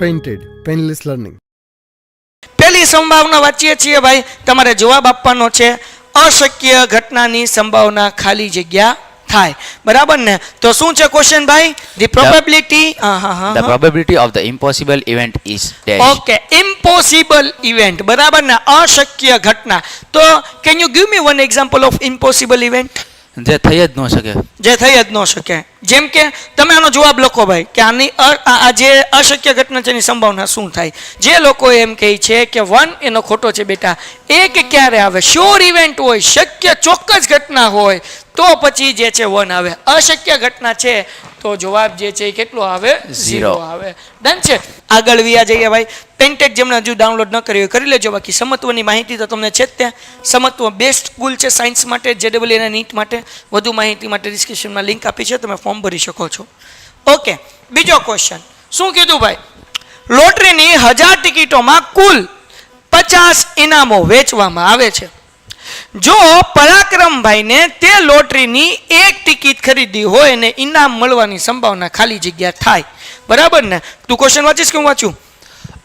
Painted painless learning. પહેલી સંભાવના વાંચીએ છીએ ભાઈ, તમારે જવાબ આપવાનો છે અશક્ય ઘટનાની સંભાવના ખાલી જગ્યા થાય. બરાબર ને? તો શું છે ક્વેશ્ચન ભાઈ? The probability The probability of the impossible event is dash. Okay, impossible event. બરાબર ને? અશક્ય ઘટના. તો can you give me one example of impossible event? જે થઈ જ ન શકે. જે થઈ જ ન શકે. જેમ કે તમે આનો જવાબ લખો ભાઈ કે આની આ જે અશક્ય ઘટના છે એની સંભાવના શું થાય. જે લોકો એમ કહે છે કે 1 એનો ખોટો છે બેટા. એક ક્યારે આવે? શ્યોર ઇવેન્ટ હોય, શક્ય ચોક્કસ ઘટના હોય તો પછી જે છે 1 આવે. અશક્ય ઘટના છે તો જવાબ જે છે એ કેટલો આવે? 0 આવે. ડન છે. આગળ વ્યા જઈએ ભાઈ. પેન્ટેડ જેમણે હજુ ડાઉનલોડ ન કર્યું કરી લેજો. બાકી સમત્વની માહિતી તો તમને છે જ ત્યાં. સમત્વ બેસ્ટ સ્કૂલ છે સાયન્સ માટે, JEE અને નીટ માટે. વધુ માહિતી માટે ડિસ્ક્રિપ્શનમાં લિંક આપી છે, તમે ફોર્મ ભરી શકો છો. ઓકે, બીજો ક્વેશ્ચન શું કીધું ભાઈ? લોટરીની 1000 ટિકિટોમાં કુલ 50 ઇનામો વેચવામાં આવે છે. જો પરાક્રમભાઈને તે લોટરીની એક ટિકિટ ખરીદી હોય અને ઇનામ મળવાની સંભાવના ખાલી જગ્યા થાય. બરાબર ને? તું ક્વેશ્ચન વાંચીશ કે હું વાંચું?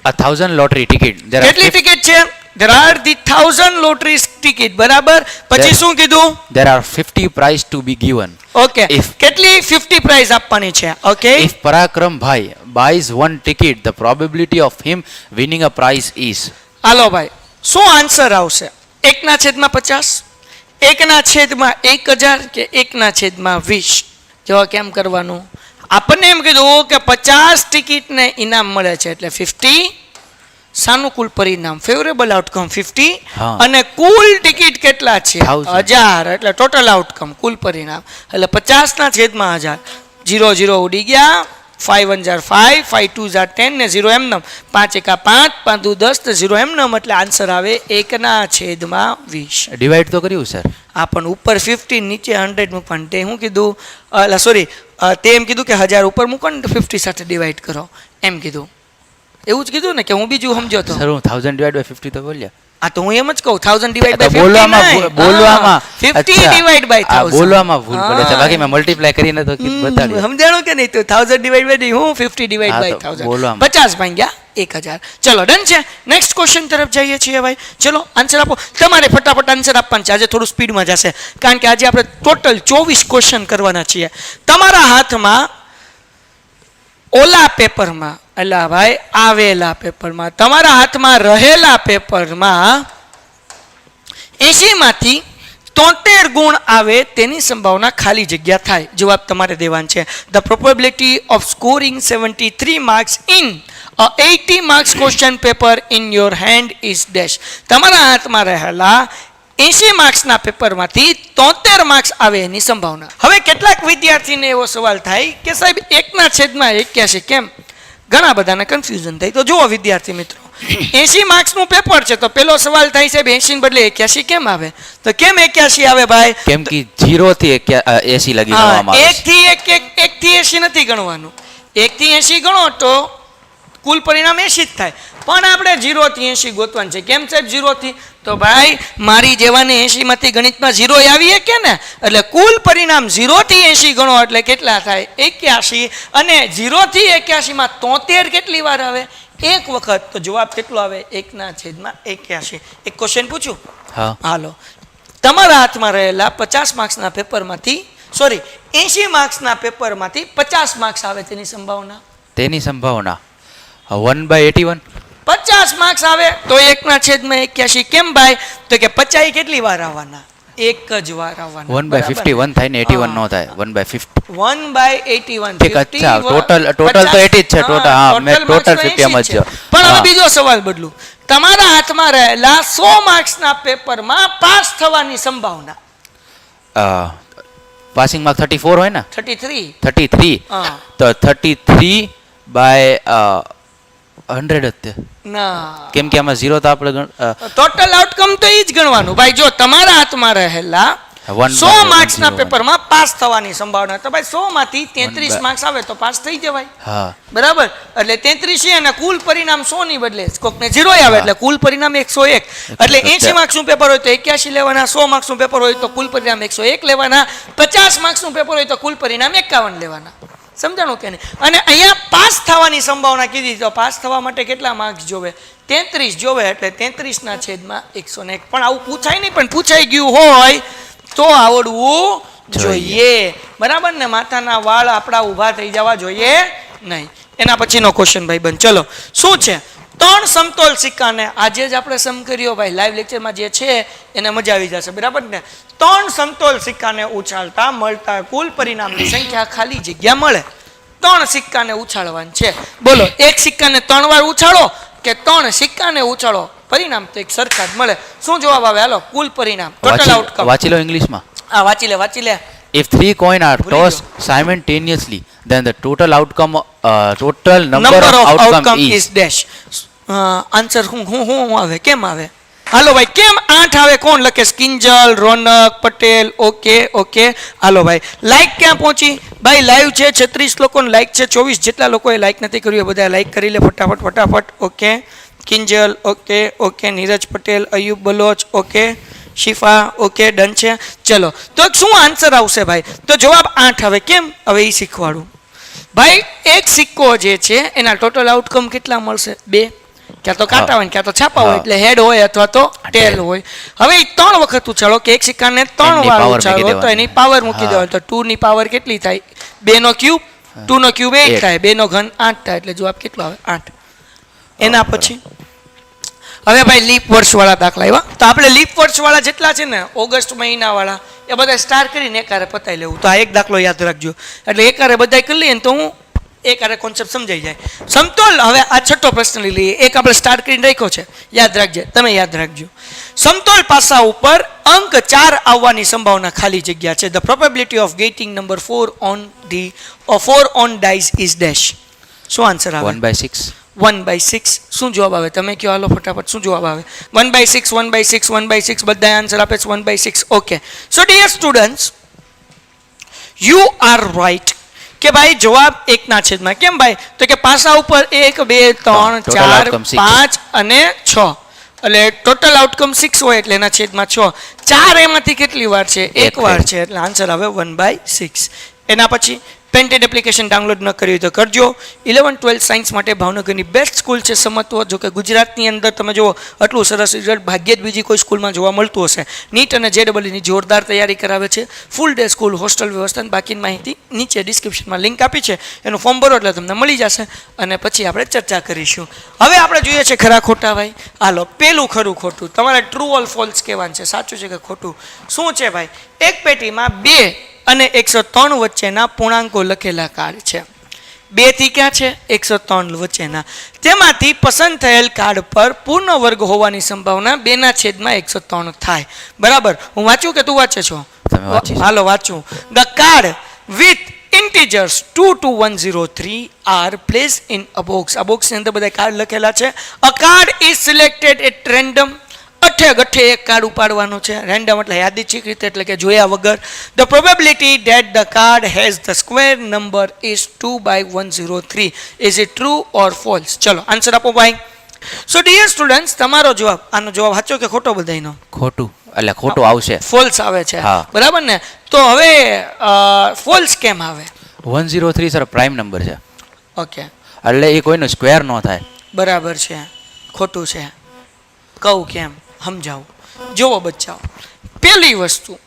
1000 lottery ticket. કેટલી ટિકિટ છે? There are the 1000 lottery ticket. બરાબર. પછી શું કીધું? There are 50 prize to be given. Okay, કેટલી 50 પ્રાઇઝ આપવાની છે? Okay, If Parakram Bhai buys one ticket, the probability of him winning a prize is. હાલો ભાઈ, શું આન્સર આવશે? 1/50, 1/1000 કે 1/20? જો કેમ કરવાનું? આપણને એમ કીધું કે 50 ટિકિટને ઇનામ મળે છે એટલે 50 સાનુકૂળ પરિણામ, ફેવરેબલ આઉટકમ 50. અને કુલ ટિકિટ કેટલા છે? 1000. એટલે ટોટલ આઉટકમ કુલ પરિણામ એટલે 50/1000. 0 0 ઉડી ગયા. 5 1 jar 5, 5 2 jar 10 ને 0 એમનમ. 5 1 5, 5 2 10 તો 0 એમનમ. એટલે આન્સર આવે 1/20. ડિવાઈડ તો કર્યું સર. આ પણ ઉપર 50 નીચે 100 મૂકવાનું. તે શું કીધું? સોરી, તે એમ કીધું કે 1000 ઉપર મૂકો ને 50 સાથે ડિવાઈડ કરો એમ કીધું. એવું જ કીધું ને કે હું બીજું સમજો તો? સર હું 1000 divided by 50 તો બોલ્યા. આ તો હું એમ જ કહું 1000 divided by 50 બોલવામાં 50 divided by 1000 બોલવામાં ભૂલ પડે છે. બાકી મેં મલ્ટીપ્લાય કરીને તો બતાડ્યું. સમજાણું કે નહીં? તો 1000 divided by હું 50 divided by 1000 50 ભાગ્યા 1000. ચલો ડન છે. નેક્સ્ટ ક્વેશ્ચન તરફ જઈએ છીએ ભાઈ. ચલો આન્સર આપો. તમારે ફટાફટ આન્સર આપવાનું છે. આજે થોડું સ્પીડમાં જશે કારણ કે આજે આપણે ટોટલ 24 ક્વેશ્ચન કરવાના છીએ. તમારા હાથમાં ઓલા પેપરમાં, એટલે ભાઈ આવેલા પેપરમાં, તમારા હાથમાં રહેલા પેપરમાં 80 માંથી 73 ગુણ આવે તેની સંભાવના ખાલી જગ્યા થાય. જવાબ તમારે દેવાનો છે. The probability of scoring 73 marks in a 80 marks question paper in your hand is dash. તમારા હાથમાં રહેલા 80 માર્ક્સના પેપરમાંથી 73 માર્ક્સ આવે એની સંભાવના. હવે કેટલાક વિદ્યાર્થીને એવો સવાલ થાય કે સાહેબ 1/81 કેમ? ઘણા બધાને કન્ફ્યુઝન થાય. તો જુઓ વિદ્યાર્થી મિત્રો, 80 માર્ક્સનું પેપર છે તો પેલો સવાલ થાય સાહેબ 80 ને બદલે 81 કેમ આવે? તો કેમ 81 આવે ભાઈ? કેમ કે 0 થી 80 લગી ગણવામાં આવે છે. 1 થી 80 નથી ગણવાનું. 1 થી 80 ગણો તો કુલ પરિણામ 80 જ થાય. પણ આપણે 0 થી 80 ગોતવાનું છે. કેમ સાહેબ 0 થી? તો ભાઈ મારી જેવાને 80 માંથી ગણિતમાં 0 આવીએ કે ને, એટલે કુલ પરિણામ 0 થી 80 ગણો એટલે કેટલા થાય? 81. અને 0 થી 81 માં 73 કેટલી વાર આવે? એક વખત. તો જવાબ કેટલો આવે? 1/81. એક ક્વેશ્ચન પૂછું? હાલો. તમારા હાથમાં રહેલા 50 માર્ક્સના પેપરમાંથી 80 માર્ક્સના પેપરમાંથી 50 માર્ક્સ આવે તેની સંભાવના? તેની સંભાવના 1/81. 50 માર્ક્સ આવે તો 1/81. કેમ ભાઈ? તો કે 50 કેટલી વાર આવવાના? એક જ વાર આવવાના. 1/51 થાય ને 81 નો થાય. 1/50. 1/81. ઠીક. અચ્છા, ટોટલ તો 80 જ છે. ટોટલ હા, મેં ટોટલ 50 એમ જ છે. પણ હવે બીજો સવાલ બદલું. તમારા હાથમાં રહેલા 100 માર્ક્સના પેપરમાં પાસ થવાની સંભાવના? પાસિંગ માર્ક 34 હોય ને? 33. તો 33 બાય 100 જ તે ના, કેમ કે આમાં 0 તો આપણે ટોટલ આઉટકમ તો એ જ ગણવાનું ભાઈ. જો તમારા હાથમાં રહેલા 100 માર્ક્સના પેપરમાં પાસ થવાની સંભાવના, તો ભાઈ 100 માંથી 33 માર્ક્સ આવે તો પાસ થઈ જવાય. હા, બરાબર. એટલે 33 છે અને કુલ પરિણામ 100 ની બદલે કોકને 0 આવે એટલે કુલ પરિણામ 101. એટલે 80 માર્ક્સનું પેપર હોય તો 81 લેવાના, 100 માર્ક્સનું પેપર હોય તો કુલ પરિણામ 101 લેવાના, 50 માર્ક્સનું પેપર હોય તો કુલ પરિણામ 51 લેવાના. સમજાણું કે નહીં? અને અહીંયા પાસ થવાની સંભાવના કીધી, તો પાસ થવા માટે કેટલા માર્ક્સ જોવે? 33 જોવે, એટલે 33/101. પણ આવું પૂછાય નહીં, પણ પૂછાઈ ગયું હોય તો આવડવું જોઈએ, બરાબર ને? માથાના વાળ આપણા ઊભા થઈ જવા જોઈએ નહીં. એના પછીનો ક્વેશ્ચન ભાઈ બન, ચલો શું છે? 3 સમતોલ સિક્કાને, આજે જ આપણે સમ કર્યો ભાઈ, લાઈવ લેક્ચરમાં જે છે એને મજા આવી જશે, બરાબર ને? 3 સમતોલ સિક્કાને ઉછાળતા મળતા કુલ પરિણામની સંખ્યા ખાલી જગ્યા મળે. 3 સિક્કાને ઉછાળવાનું છે, બોલો, એક સિક્કાને 3 વાર ઉછાળો કે 3 સિક્કાને ઉછાળો, પરિણામ તો એક સરખા જ મળે. શું જવાબ આવે? હાલો, કુલ પરિણામ, ટોટલ આઉટકમ વાંચી લો ઇંગ્લિશમાં. હા, વાંચી લે. If 3 coins are tossed simultaneously, then the total number of outcome is dash. Answer હું આવે? કેમ આવે? હાલો ભાઈ, કેમ 8 આવે? કોણ લખે? કિંજલ, રોનક, પટેલ. ઓકે. હાલો ભાઈ, લાઈક ક્યાં પહોંચી ભાઈ? લાઈવ છે 36 લોકોને લાઈક છે, 24 જેટલા લોકોએ લાઈક નથી કર્યું એ બધા લાઈક કરી લે ફટાફટ. Okay, Kinjal, okay, Neeraj Patel, Ayub Baloch, okay, Shifa, okay, done છે. ચલો, તો શું આન્સર આવશે ભાઈ? તો જવાબ 8 આવે. કેમ? હવે એ શીખવાડું ભાઈ. એક સિક્કો જે છે એના ટોટલ આઉટકમ કેટલા મળશે? 2. ક્યાં તો કાંટા હોય, ક્યાં તો છાપા હોય, એટલે હેડ હોય અથવા તો ટેલ હોય. હવે 3 વખત ઉછાળો, કે એક સિક્કાને 3 વાર ઉછાળો તો એની પાવર મૂકી દેવાય. તો 2 ની પાવર કેટલી થાય? 2 નો ક્યુબ. 2 નો ક્યુબ 8 થાય, 2 નો ઘન 8 થાય, એટલે જવાબ કેટલો આવે? 8. એના પછી હવે ભાઈ લીપ વર્ષ વાળા દાખલા આવ્યા, તો આપણે લીપ વર્ષ વાળા જેટલા છે ને, ઓગસ્ટ મહિના વાળા, એ બધા સ્ટાર કરીને એકારે પતાવી લેવું. તો આ એક દાખલો યાદ રાખજો, એટલે એકારે બધા કરી લઈએ ને તો હું એકારે કોન્સેપ્ટ સમજાઈ જાય. સમતોલ, હવે આ 6થો પ્રશ્ન લઈ લઈએ. એક આપણે સ્ટાર કરીને રાખ્યો છે, યાદ રાખજે, તમે યાદ રાખજો. સમતોલ પાસા ઉપર અંક 4 આવવાની સંભાવના ખાલી જગ્યા છે. The probability of gating number 4 on dice is dash. શું આન્સર આવે? 1/6. 1/6. શું જવાબ આવે? તમે કહો, હાલો ફટાફટ, શું જવાબ આવે? 1/6, 1/6, 1/6, બધા આન્સર આપે છે 1/6. Okay, so dear students, you are right કે ભાઈ જવાબ 1/6. કેમ ભાઈ? તો કે પાસા ઉપર 1, 2, 3, 4, 5 અને 6, એટલે ટોટલ આઉટકમ 6 હોય, એટલે એના છેદમાં 6. 4 એમાંથી કેટલી વાર છે? 1 વાર છે, એટલે આન્સર આવે 1/6. એના પછી પેન્ટેડ એપ્લિકેશન ડાઉનલોડ ન કરી હોય તો કરજો. 11-12 સાયન્સ માટે ભાવનગરની બેસ્ટ સ્કૂલ છે સમત્વ. જો કે ગુજરાતની અંદર તમે જુઓ આટલું સરસ રિઝલ્ટ ભાગ્યે જ બીજી કોઈ સ્કૂલમાં જોવા મળતું હશે. નીટ અને JEEની જોરદાર તૈયારી કરાવે છે. ફૂલ ડે સ્કૂલ, હોસ્ટેલ વ્યવસ્થા, બાકીની માહિતી નીચે ડિસ્ક્રિપ્શનમાં લિંક આપી છે, એનું ફોર્મ ભરો એટલે તમને મળી જશે, અને પછી આપણે ચર્ચા કરીશું. હવે આપણે જોઈએ છે ખરા ખોટા ભાઈ. હાલો, પેલું ખરું ખોટું તમારે ટ્રુ ઓર ફોલ્સ કહેવાનું છે, સાચું છે કે ખોટું. શું છે ભાઈ? એક પેટીમાં 2 અને 103 વચ્ચેના પૂર્ણાંકો લખેલા કાર્ડ છે. 2 થી ક્યાં છે? 103 વચ્ચેના. તેમાંથી પસંદ થયેલ કાર્ડ પર પૂર્ણ વર્ગ હોવાની સંભાવના 2/103 થાય. બરાબર? હું વાંચું કે તું વાંચે છો? હાલો વાંચું. The card with integers 2 to 103 are placed in a box. આ બોક્સની અંદર બધા કાર્ડ લખેલા છે. A card is selected at random. ગઠે એક કાર્ડ ઉપાડવાનું છે. રેન્ડમ એટલે યાદચ્છિક રીતે, એટલે કે જોયા વગર. The probability that the card has the square number is 2/103. Is it true or false? ચલો આન્સર આપો ભાઈ. સો ડિયર સ્ટુડન્ટ્સ, તમારો જવાબ, આનો જવાબ સાચો કે ખોટો? બધાયનો ખોટું, એટલે ખોટું આવશે. ફોલ્સ આવે છે, બરાબર ને? તો હવે ફોલ્સ કેમ આવે? 103 સર પ્રાઇમ નંબર છે. ઓકે, એટલે એ કોઈનો સ્ક્વેર ન થાય. બરાબર છે, ખોટું છે. કહું કેમ? સમજાવું. જોવો બચ્ચાઓ, પહેલી વસ્તુ,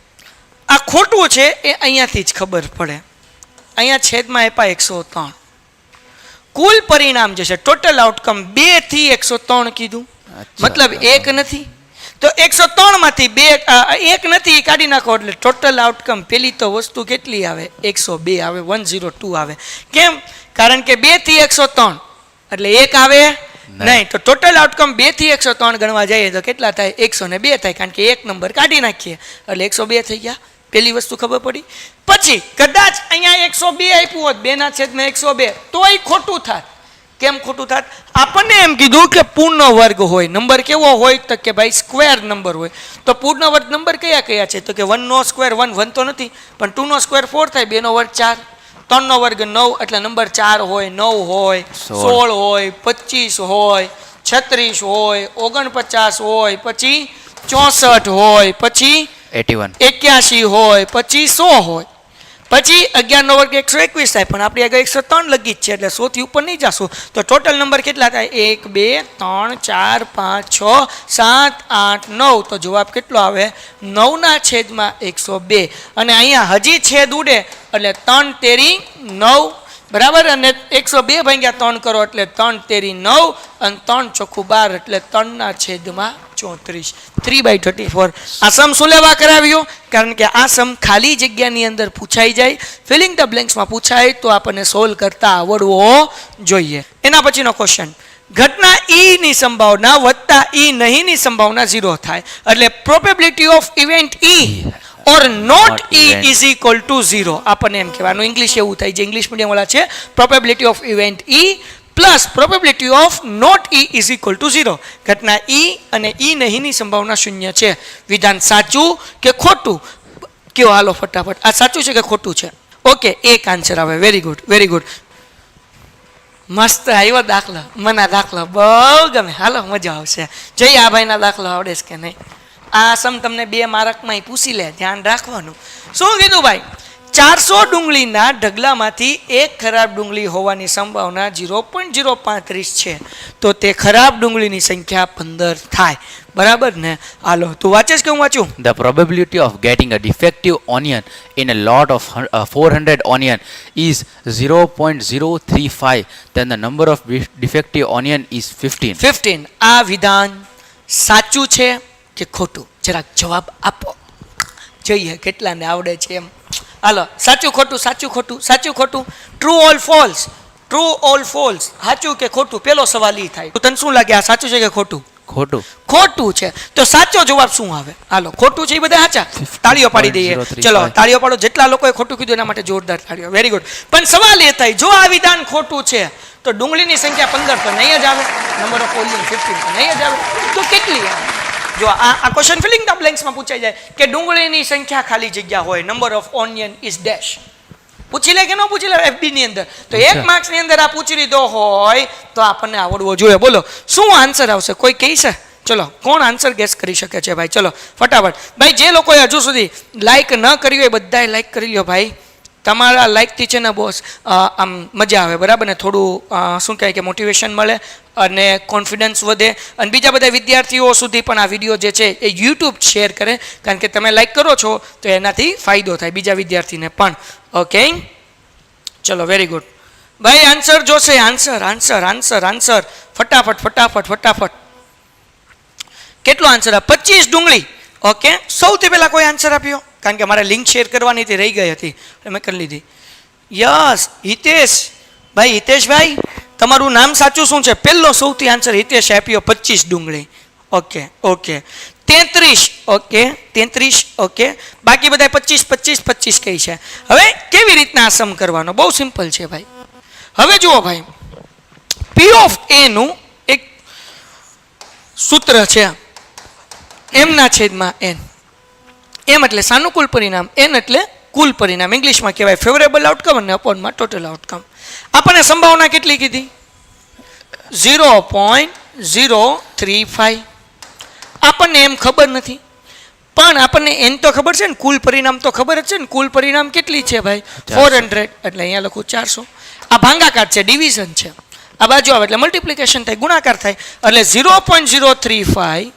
આ ખોટું છે એ અહીંયાથી જ ખબર પડે. અહીંયા છેદમાં આપ્યા 103. કુલ પરિણામ જે છે ટોટલ આઉટકમ 2 થી 103 કીધું, મતલબ 1 નથી. તો 103 માંથી 1 નથી કાઢી નાખો, એટલે ટોટલ આઉટકમ પેલી તો વસ્તુ કેટલી આવે? 102 આવે, 102 આવે. કેમ? કારણ કે 2 થી 103 એટલે 1 આવે નહીં. તો ટોટલ આઉટકમ 2 થી 103 ગણવા જઈએ તો કેટલા થાય? 102 થાય, કારણ કે એક નંબર કાઢી નાખીએ એટલે 102 થઈ ગયા. પેલી વસ્તુ ખબર પડી. પછી કદાચ અહીંયા 102 આપ્યું હોત 2/102 તોય ખોટું થાત. કેમ ખોટું થાત? આપણને એમ કીધું કે પૂર્ણ વર્ગ હોય. નંબર કેવો હોય? તો કે ભાઈ સ્ક્વેર નંબર હોય. તો પૂર્ણ વર્ગ નંબર કયા કયા છે? તો કે 1 નો સ્ક્વેર 1 તો નથી, પણ 2 નો સ્ક્વેર 4 થાય, 2 નો વર્ગ 4, 3 નો વર્ગ 9, એટલે નંબર 4 હોય, 9 હોય, 16 હોય, 25 હોય, 36 હોય, 49 હોય, પછી 64 હોય, પછી 81 81 હોય, પછી 100 હોય. પછી 11 નો વર્ગ 121 થાય, પણ આપણી આગળ 103 લગી જ છે એટલે 100 થી ઉપર નહીં જાશું. તો ટોટલ નંબર કેટલા થાય? 1 2 3 4 5 6 7 8 9. તો જવાબ કેટલો આવે? 9/102. અને અહીંયા હજી છેદ ઉડે એટલે 3 તેરી 9, બરાબર. અને 102 ભાગ્યા 3 કરો એટલે 3 તેરી 9 અને 3 ચોખ્ખું 12 એટલે 3/34. 3/34. આ સમ શું લેવા કરાવ્યો? કારણ કે આ સમ ખાલી જગ્યાની અંદર પૂછાઈ જાય, ફિલિંગ ધ બ્લેન્ક્સમાં પૂછાય તો આપણને સોલ્વ કરતા આવડવો જોઈએ. એના પછીનો ક્વેશ્ચન, ઘટના ઈ ની સંભાવના વત્તા ઈ નહીંની સંભાવના 0 થાય એટલે probability of event E or not E is equal to 0. આપણને એમ કહેવાનું, ઇંગ્લિશ એવું થાય જે ઇંગ્લિશ મીડિયમ વાળા છે, probability of event E plus probability of not E is equal to 0. ઘટના E અને E નહીંની સંભાવના 0 છે. વિધાન સાચું કે ખોટું કયો? હાલો ફટાફટ, આ સાચું છે કે ખોટું છે? ઓકે, એક આન્સર આવે. વેરી ગુડ, વેરી ગુડ, મસ્ત આવ્યો દાખલો. મને દાખલો બહુ ગમે. હાલો મજા આવશે. જઈ આ ભાઈના દાખલો આવડે છે કે નહીં? આ સમ તમને 2 માર્કમાં પૂછી લે, ધ્યાન રાખવાનું. શું કીધું ભાઈ? 400 ડુંગળીના ઢગલામાંથી એક ખરાબ ડુંગળી હોવાની સંભાવના 0.035 છે. તો તે ખરાબ ડુંગળીની સંખ્યા 15 થાય, બરાબર ને? હાલો તું વાંચેસ કે હું વાંચું? The probability of getting a defective onion in a lot of 400 onion is 0.035. Then the number of defective onion is 15. 15. આ વિધાન સાચું છે કે ખોટું? જરાક જવાબ આપો, જોઈએ કેટલાને આવડે છે એમ. હાલો, સાચું ખોટું, સાચું ખોટું, સાચું ખોટું, true all false, true all false, સાચું કે ખોટું? પેલો સવાલ ઈ થાય. તને શું લાગે, આ સાચું છે કે ખોટું? ખોટું. ખોટું છે. તો સાચો જવાબ શું આવે? હાલો, ખોટું છે એ બધા સાચા. તાળીઓ પાડી દઈએ. ચલો તાળીઓ પાડો. જેટલા લોકોએ ખોટું કીધું એના માટે જોરદાર તાળીઓ. Very good. પણ સવાલ એ થાય, જો આ વિધાન ખોટું છે તો ડુંગળીની સંખ્યા 15 તો નહીં જ આવે, નંબર ઓફ ઓનિયન 15 તો નહીં જ આવે, તો કેટલી આવે? જો આ ક્વેશ્ચન ફિલિંગ ધ બ્લેન્ક્સમાં પૂછાઈ જાય કે ડુંગળીની સંખ્યા ખાલી જગ્યા હોય, number of onion is dash. પૂછી લે કે ન પૂછી લે FB ની અંદર? તો 1 માર્ક્સ ની અંદર આ પૂછી લીધો હોય તો આપણને આવડવો જોઈએ. બોલો શું આન્સર આવશે? કોઈ કહે છે? ચલો, કોણ આન્સર ગેસ કરી શકે છે ભાઈ? ચલો ફટાફટ. ભાઈ જે લોકોએ હજુ સુધી લાઈક ન કરી હોય બધાએ લાઈક કરી લ્યો ભાઈ. તમારા લાઈકથી છે ને બોસ આમ મજા આવે, બરાબર ને? થોડું શું કહેવાય કે મોટિવેશન મળે અને કોન્ફિડન્સ વધે. અને બીજા બધા વિદ્યાર્થીઓ સુધી પણ આ વિડીયો જે છે એ યુટ્યુબ શેર કરે, કારણ કે તમે લાઈક કરો છો તો એનાથી ફાયદો થાય બીજા વિદ્યાર્થીને પણ. ઓકે ચલો, વેરી ગુડ ભાઈ. આન્સર જોશે, આન્સર આન્સર આન્સર આન્સર ફટાફટ ફટાફટ ફટાફટ. કેટલો આન્સર? 25 ડુંગળી. ઓકે, સૌથી પહેલા કોઈ આન્સર આપ્યો? કારણ કે મારે લિંક શેર કરવાની હતી, રહી ગઈ હતી, મેં કરી લીધી. યસ, હિતેશ ભાઈ. હિતેશભાઈ તમારું નામ સાચું શું છે? પહેલો સૌથી આન્સર હિતેશ આપ્યો, 25 ડુંગળી. Okay okay. 33. ઓકે 33. ઓકે, બાકી બધા 25 25 25 કઈ છે. હવે કેવી રીતના આ સમ કરવાનો? બહુ સિમ્પલ છે ભાઈ. હવે જુઓ ભાઈ, P ઓફ A નું એક સૂત્ર છે, એમના છેદમાં n. એમ એટલે સાનુકૂળ પરિણામ, n એટલે કુલ પરિણામ. ઇંગ્લિશમાં કહેવાય ફેવરેબલ આઉટકમ અને અપોનમાં ટોટલ આઉટકમ. આપણને સંભાવના કેટલી કીધી? 0.035. આપણને એમ ખબર નથી, પણ આપણને n તો ખબર છે ને, કુલ પરિણામ તો ખબર જ છે ને. કુલ પરિણામ કેટલી છે ભાઈ? 400. એટલે અહીંયા લખું 400. આ ભાગાકાર છે, ડિવિઝન છે. આ બાજુ આવે એટલે મલ્ટિપ્લિકેશન થાય, ગુણાકાર થાય. એટલે 0.035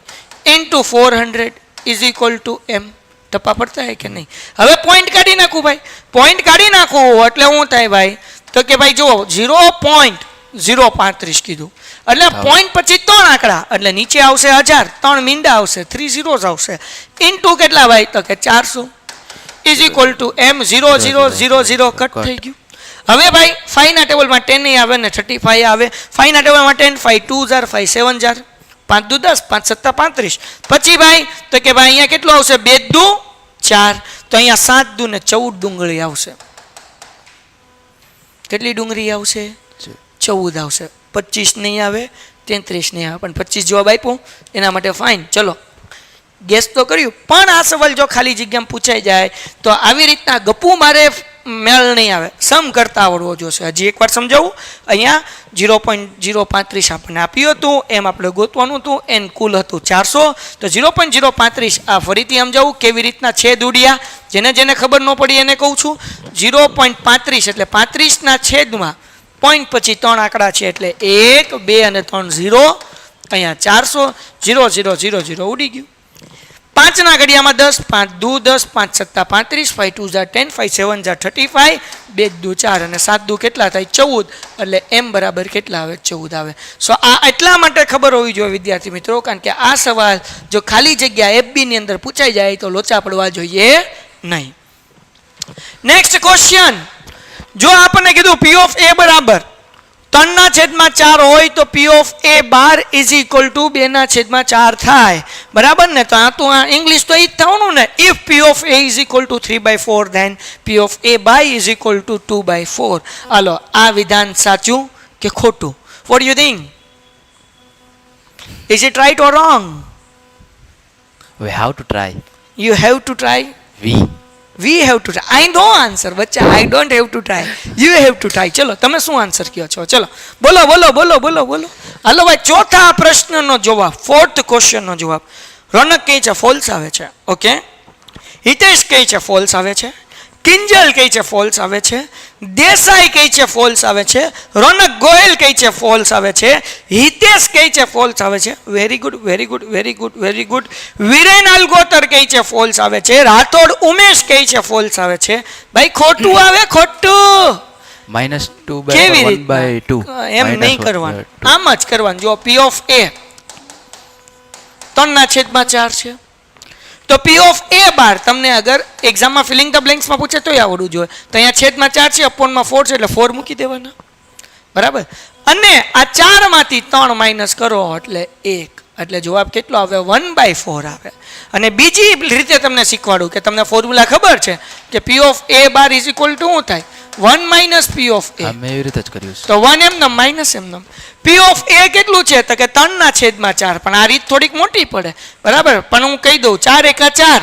into 400 is equal to m. ટપ્પા પડતા હે કે નહીં? હવે પોઈન્ટ કાઢી નાખું ભાઈ. પોઈન્ટ કાઢી નાખું એટલે શું થાય ભાઈ? તો કે ભાઈ જુઓ 0.035 કીધું એટલે પોઈન્ટ પછી 3 આંકડા એટલે નીચે આવશે 1000, 3 મીંડા આવશે, 3 zeros આવશે, ઇન્ટુ કેટલા ભાઈ? તો કે 400 is equal to m. 0 0 0 0 cut થઈ ગયું. હવે ભાઈ 5 ના ટેબલમાં 10 નહીં આવે ને 35 આવે. 5 ના ટેબલમાં 10, 5 2 હજાર, 5 7 હજાર, 5 દુ 10, 5 7 35. પછી ભાઈ તો કે ભાઈ અહીંયા કેટલું આવશે? 2 દુ 4. તો અહીંયા 7 દુ ને 14 ડુંગળી આવશે. કેટલી ડુંગળી આવશે? 14 આવશે. 25 નહીં આવે, 33 નહીં આવે, પણ 25 જવાબ આપ્યો એના માટે ફાઇન. ચલો ગેસ તો કર્યું, પણ આ સવાલ જો ખાલી જગ્યામાં પૂછાઈ જાય તો આવી રીતના ગપુ મારે મેળ નહીં આવે, સમ કરતા આવડવો જોશે. હજી એકવાર સમજાવું. અહીંયા 0.035 આપણને આપ્યું હતું, એમ આપણે ગોતવાનું હતું. એન કુલ હતું 400. તો 0.035 આ ફરીથી સમજાવું કેવી રીતના છેદ ઉડ્યા. જેને જેને ખબર ન પડી એને કહું છું 0.35 એટલે 35 છેદમાં પોઈન્ટ પછી 3 આંકડા છે એટલે 1 2 અને 3 0 અહીંયા 400 0 0 0 0 ઉડી ગયું. 5 ના ઘડિયામાં 10 5 દુ 10 5 સત્તા 35 5 2 10 5 7 35 2 દુ 4 અને 7 દુ કેટલા થાય 14 એટલે m બરાબર કેટલા આવે 14 આવે. સો આ એટલા માટે ખબર હોવી જોઈએ વિદ્યાર્થી મિત્રો કારણ કે આ સવાલ જો ખાલી જગ્યા FB ની અંદર પૂછાઈ જાય તો લોચા પડવા જોઈએ નહીં. નેક્સ્ટ ક્વેશ્ચન, જો આપણને કીધું P of A બરાબર 3/4 હોય તો P of A bar is equal to 2/4 થાય બરાબર ને. તો આ તો ઇંગ્લિશ તો એ જ થવાનું ને. If P of A is equal to 3/4 then P of A by is equal to 2/4. હાલો આ વિધાન સાચું કે ખોટું? What you think? Is it right or wrong? We have to try. You have to try. We have to try. I know answer બચ્ચા. I don't have to try. You have to try. ચલો તમે શું answer કહો છો? ચલો બોલો બોલો બોલો બોલો બોલો. હાલો ભાઈ ચોથા પ્રશ્નનો જવાબ, ફોર્થ ક્વેશ્ચનનો જવાબ. રોનક કહે છે ફોલ્સ આવે છે. ઓકે. હિતેશ કહે છે ફોલ્સ આવે છે. કિંજલ કહે છે ફોલ્સ આવે છે. દેસાઈ કહે છે ફોલ્સ આવે છે. રોનક ગોયલ કહે છે ફોલ્સ આવે છે. હિતેશ કહે છે ફોલ્સ આવે છે. Very good very good very good very good. Viren Algotar કહે છે ફોલ્સ આવે છે. રાઠોડ ઉમેશ કહે છે ફોલ્સ આવે છે. ભાઈ ખોટું આવે ખોટું. -2/1/2 એમ નહીં કરવાનું, આમ જ કરવાનું. જો P of A 3/4 છે તો P of A બાર તમને અગર એક્ઝામમાં ફિલિંગ ધ બ્લેન્ક્સમાં પૂછે તોય આવડવું જોઈએ. તો અહીંયા છેદમાં 4 છે, અપોનમાં 4 છે એટલે 4 મૂકી દેવાના બરાબર. અને આ 4 માંથી 3 માઇનસ કરો એટલે 1 એટલે જવાબ કેટલો આવે 1/4 આવે. અને બીજી રીતે તમને શીખવાડું કે તમને ફોર્મ્યુલા ખબર છે કે P of A bar is equal two શું થાય 1 minus P of A. અમે એવી રીતે જ કર્યું છે. તો 1 એમનેમ માઇનસ એમનેમ. P of A કેટલું છે તો કે 3/4 પણ આ રીત થોડીક મોટી પડે બરાબર. પણ હું કહી દઉં 4 એકા 4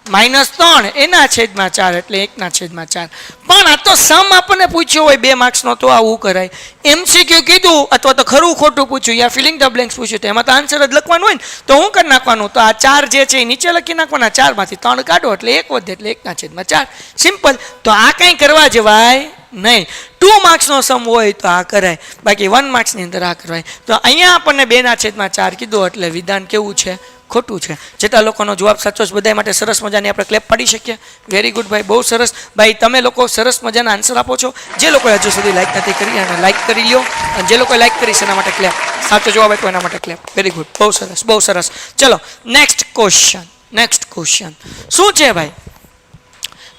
-3 1/4 એટલે 1/4. પણ આ તો સમ આપણને પૂછ્યો હોય 2 માર્ક્સનો તો આવું કરાય. MCQ કીધું અથવા તો ખરું ખોટું પૂછ્યું યા ફિલિંગ ધ બ્લેન્ક્સ પૂછ્યું તો એમાં તો આન્સર જ લખવાનું હોય ને. તો હું કરી નાખવાનું તો આ 4 જે છે એ નીચે લખી નાખવાના. 4 માંથી 3 કાઢો એટલે 1 વધે એટલે 1/4. સિમ્પલ. તો આ કંઈ કરવા જવાય નહીં. 2 માર્ક્સનો સમ હોય તો આ કરાય, બાકી 1 માર્ક્સની અંદર આ કરાય. તો અહીંયા આપણને 2/4 કીધું એટલે વિધાન કેવું છે ખોટું છે. જેટલા લોકોનો જવાબ સાચો છે બધા માટે સરસ મજાની આપણે ક્લેપ પાડી શકીએ. વેરી ગુડ ભાઈ, બહુ સરસ ભાઈ. તમે લોકો સરસ મજાના આન્સર આપો છો. જે લોકોએ હજુ સુધી લાઈક નથી કરી અને લાઈક કરી લ્યો, અને જે લોકોએ લાઈક કરી છે એના માટે ક્લેપ. સાચો જવાબ આપ્યો એના માટે ક્લેપ. વેરી ગુડ, બહુ સરસ બહુ સરસ. ચલો નેક્સ્ટ ક્વેશ્ચન. નેક્સ્ટ ક્વેશ્ચન શું છે ભાઈ?